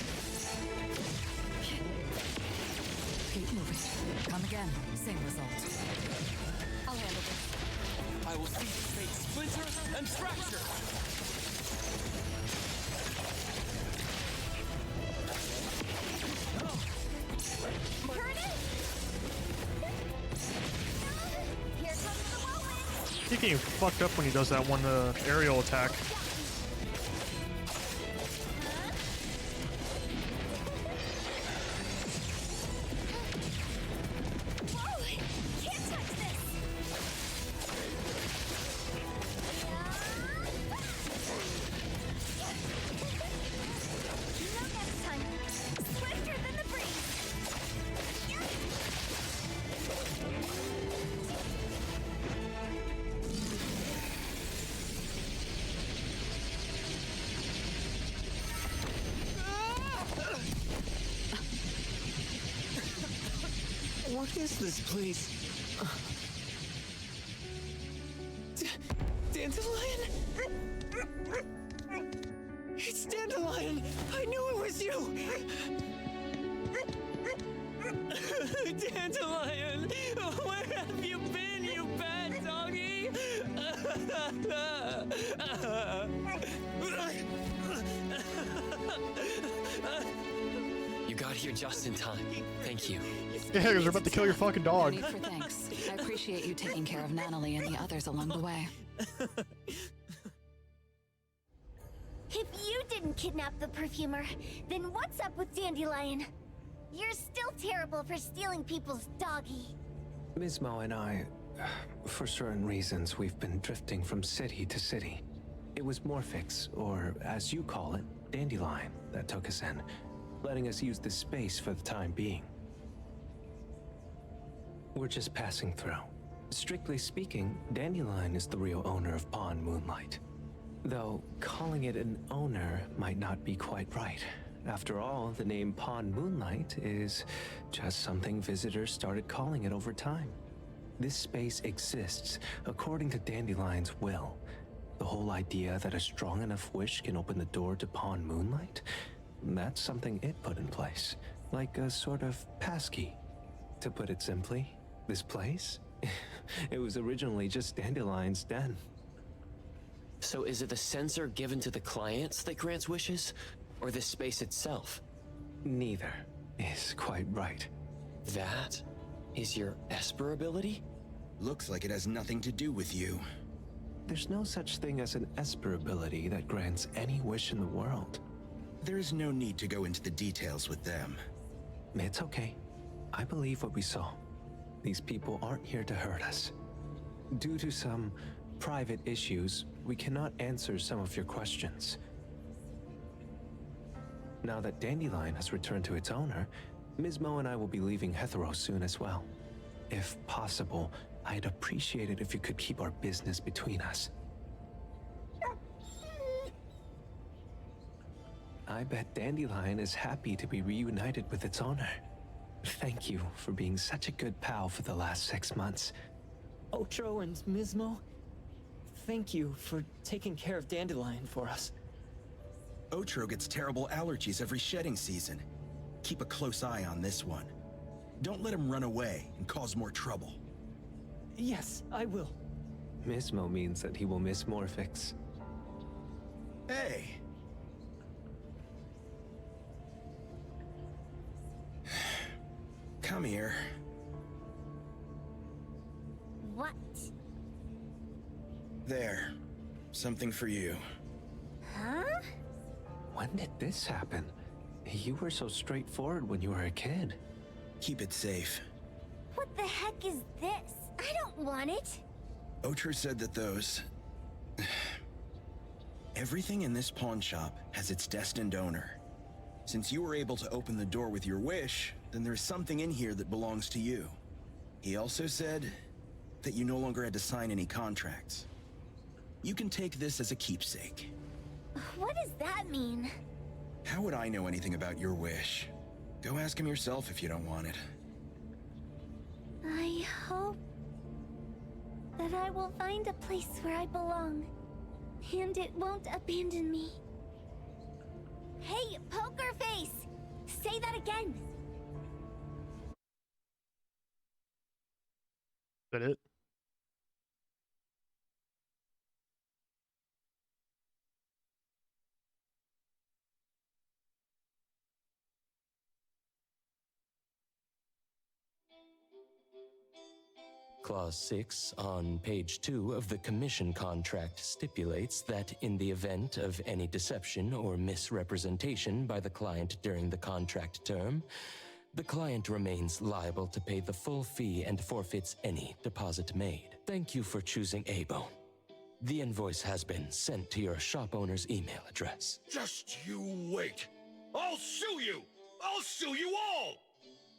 Keep moving. Come again. Same result. I'll handle this. I will see this fate splinter and fracture. Turn it. Here comes the whirlwind. He's getting fucked up when he does that one aerial attack. Whoa! Can't touch this. No next time. Swifter than the breeze. What is this place? Dandelion? It's Dandelion! I knew it was you! Dandelion! Where have you been, you bad doggy? You got here just in time. Thank you. Yeah, because they're about to kill your fucking No dog. need for thanks. I appreciate you taking care of Natalie and the others along the way. If you didn't kidnap the perfumer, then what's up with Dandelion? You're still terrible for stealing people's doggy. Ms. Mo and I, for certain reasons, we've been drifting from city to city. It was Morphix, or as you call it, Dandelion, that took us in, letting us use this space for the time being. We're just passing through. Strictly speaking, Dandelion is the real owner of Pawn Moonlight. Though calling it an owner might not be quite right. After all, the name Pawn Moonlight is just something visitors started calling it over time. This space exists according to Dandelion's will. The whole idea that a strong enough wish can open the door to Pawn Moonlight? That's something it put in place, like a sort of passkey. To put it simply, this place? It was originally just Dandelion's den. So is it the sensor given to the clients that grants wishes, or the space itself? Neither is quite right. That is your Esper ability? Looks like it has nothing to do with you. There's no such thing as an Esper ability that grants any wish in the world. There is no need to go into the details with them. It's okay. I believe what we saw. These people aren't here to hurt us. Due to some private issues, we cannot answer some of your questions. Now that Dandelion has returned to its owner, Ms. Mo and I will be leaving Hetero soon as well. If possible, I'd appreciate it if you could keep our business between us. I bet Dandelion is happy to be reunited with its owner. Thank you for being such a good pal for the last 6 months. Otro and Mismo, thank you for taking care of Dandelion for us. Otro gets terrible allergies every shedding season. Keep a close eye on this one. Don't let him run away and cause more trouble. Yes, I will. Mismo means that he will miss Morphix. Hey! Come here. What? There. Something for you. Huh? When did this happen? You were so straightforward when you were a kid. Keep it safe. What the heck is this? I don't want it. Otro said that those... Everything in this pawn shop has its destined owner. Since you were able to open the door with your wish, then there's something in here that belongs to you. He also said that you no longer had to sign any contracts. You can take this as a keepsake. What does that mean? How would I know anything about your wish? Go ask him yourself if you don't want it. I hope that I will find a place where I belong, and it won't abandon me. Hey, Poker Face! Say that again! Is that it? Clause 6 on page 2 of the commission contract stipulates that in the event of any deception or misrepresentation by the client during the contract term, the client remains liable to pay the full fee and forfeits any deposit made. Thank you for choosing A-Bone. The invoice has been sent to your shop owner's email address. Just you wait. I'll sue you! I'll sue you all!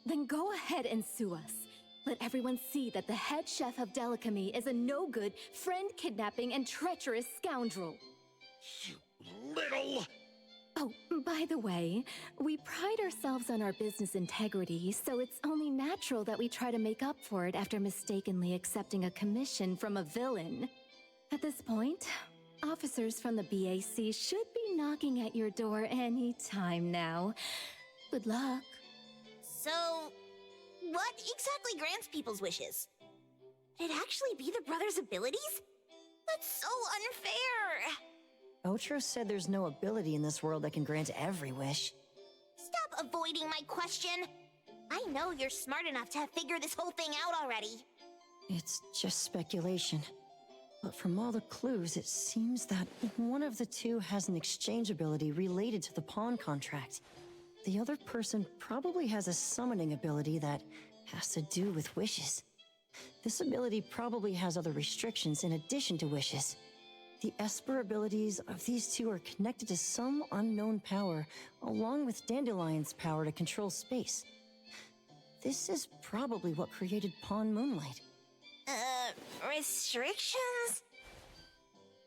Then go ahead and sue us. Let everyone see that the head chef of Delicamy is a no-good, friend-kidnapping, and treacherous scoundrel. You little... Oh, by the way, we pride ourselves on our business integrity, so it's only natural that we try to make up for it after mistakenly accepting a commission from a villain. At this point, officers from the BAC should be knocking at your door any time now. Good luck. So, what exactly grants people's wishes? Could it actually be the brothers' abilities? That's so unfair! Otro said there's no ability in this world that can grant every wish. Stop avoiding my question! I know you're smart enough to have figured this whole thing out already. It's just speculation. But from all the clues, it seems that one of the two has an exchange ability related to the pawn contract. The other person probably has a summoning ability that has to do with wishes. This ability probably has other restrictions in addition to wishes. The Esper abilities of these two are connected to some unknown power, along with Dandelion's power to control space. This is probably what created Pawn Moonlight. Restrictions?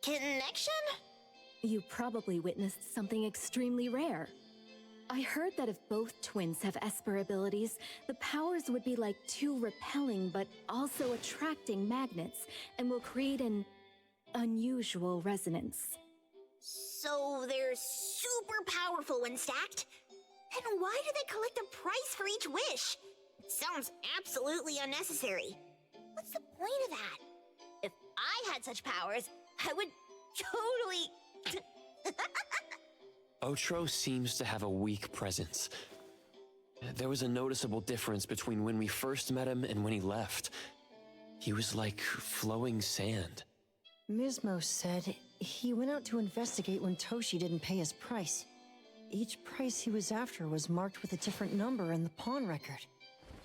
Connection? You probably witnessed something extremely rare. I heard that if both twins have Esper abilities, the powers would be like two repelling but also attracting magnets, and will create an unusual resonance. So they're super powerful when stacked? Then why do they collect a price for each wish? It sounds absolutely unnecessary. What's the point of that? If I had such powers, I would totally... Otro seems to have a weak presence. There was a noticeable difference between when we first met him and when he left. He was like flowing sand. Mismo said he went out to investigate when Toshi didn't pay his price. Each price he was after was marked with a different number in the pawn record.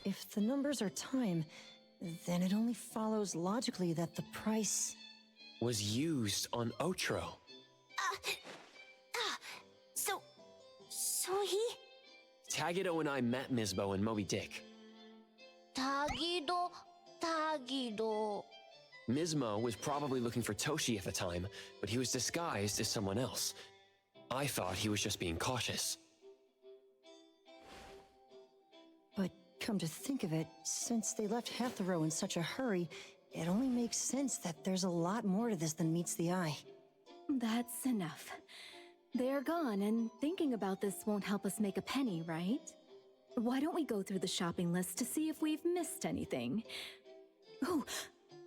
If the numbers are time, then it only follows logically that the price... was used on So he... Tagido and I met Mizbo and Moby Dick. Tagido. Mizmo was probably looking for Toshi at the time, but he was disguised as someone else. I thought he was just being cautious. But come to think of it, since they left Hethro in such a hurry, it only makes sense that there's a lot more to this than meets the eye. That's enough. They're gone, and thinking about this won't help us make a penny, right? Why don't we go through the shopping list to see if we've missed anything? Oh,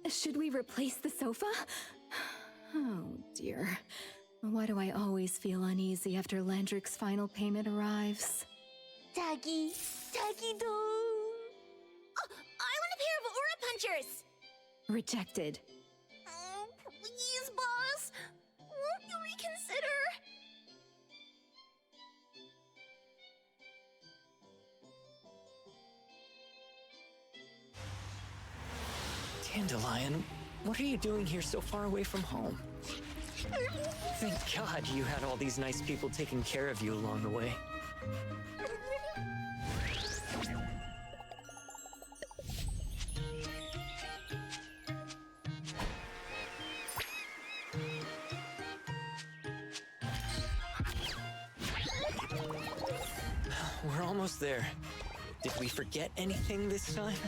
should we replace the sofa? Oh dear. Why do I always feel uneasy after Landrick's final payment arrives? Tagido. Oh, I want a pair of aura punchers. Rejected. Oh, please, boss. Won't you reconsider? Dandelion, what are you doing here so far away from home? Thank God you had all these nice people taking care of you along the way. We're almost there. Did we forget anything this time?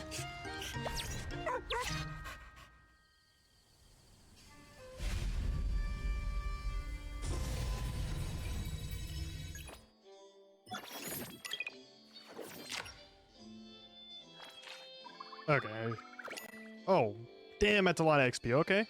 Okay. Oh, damn, that's a lot of XP. Okay.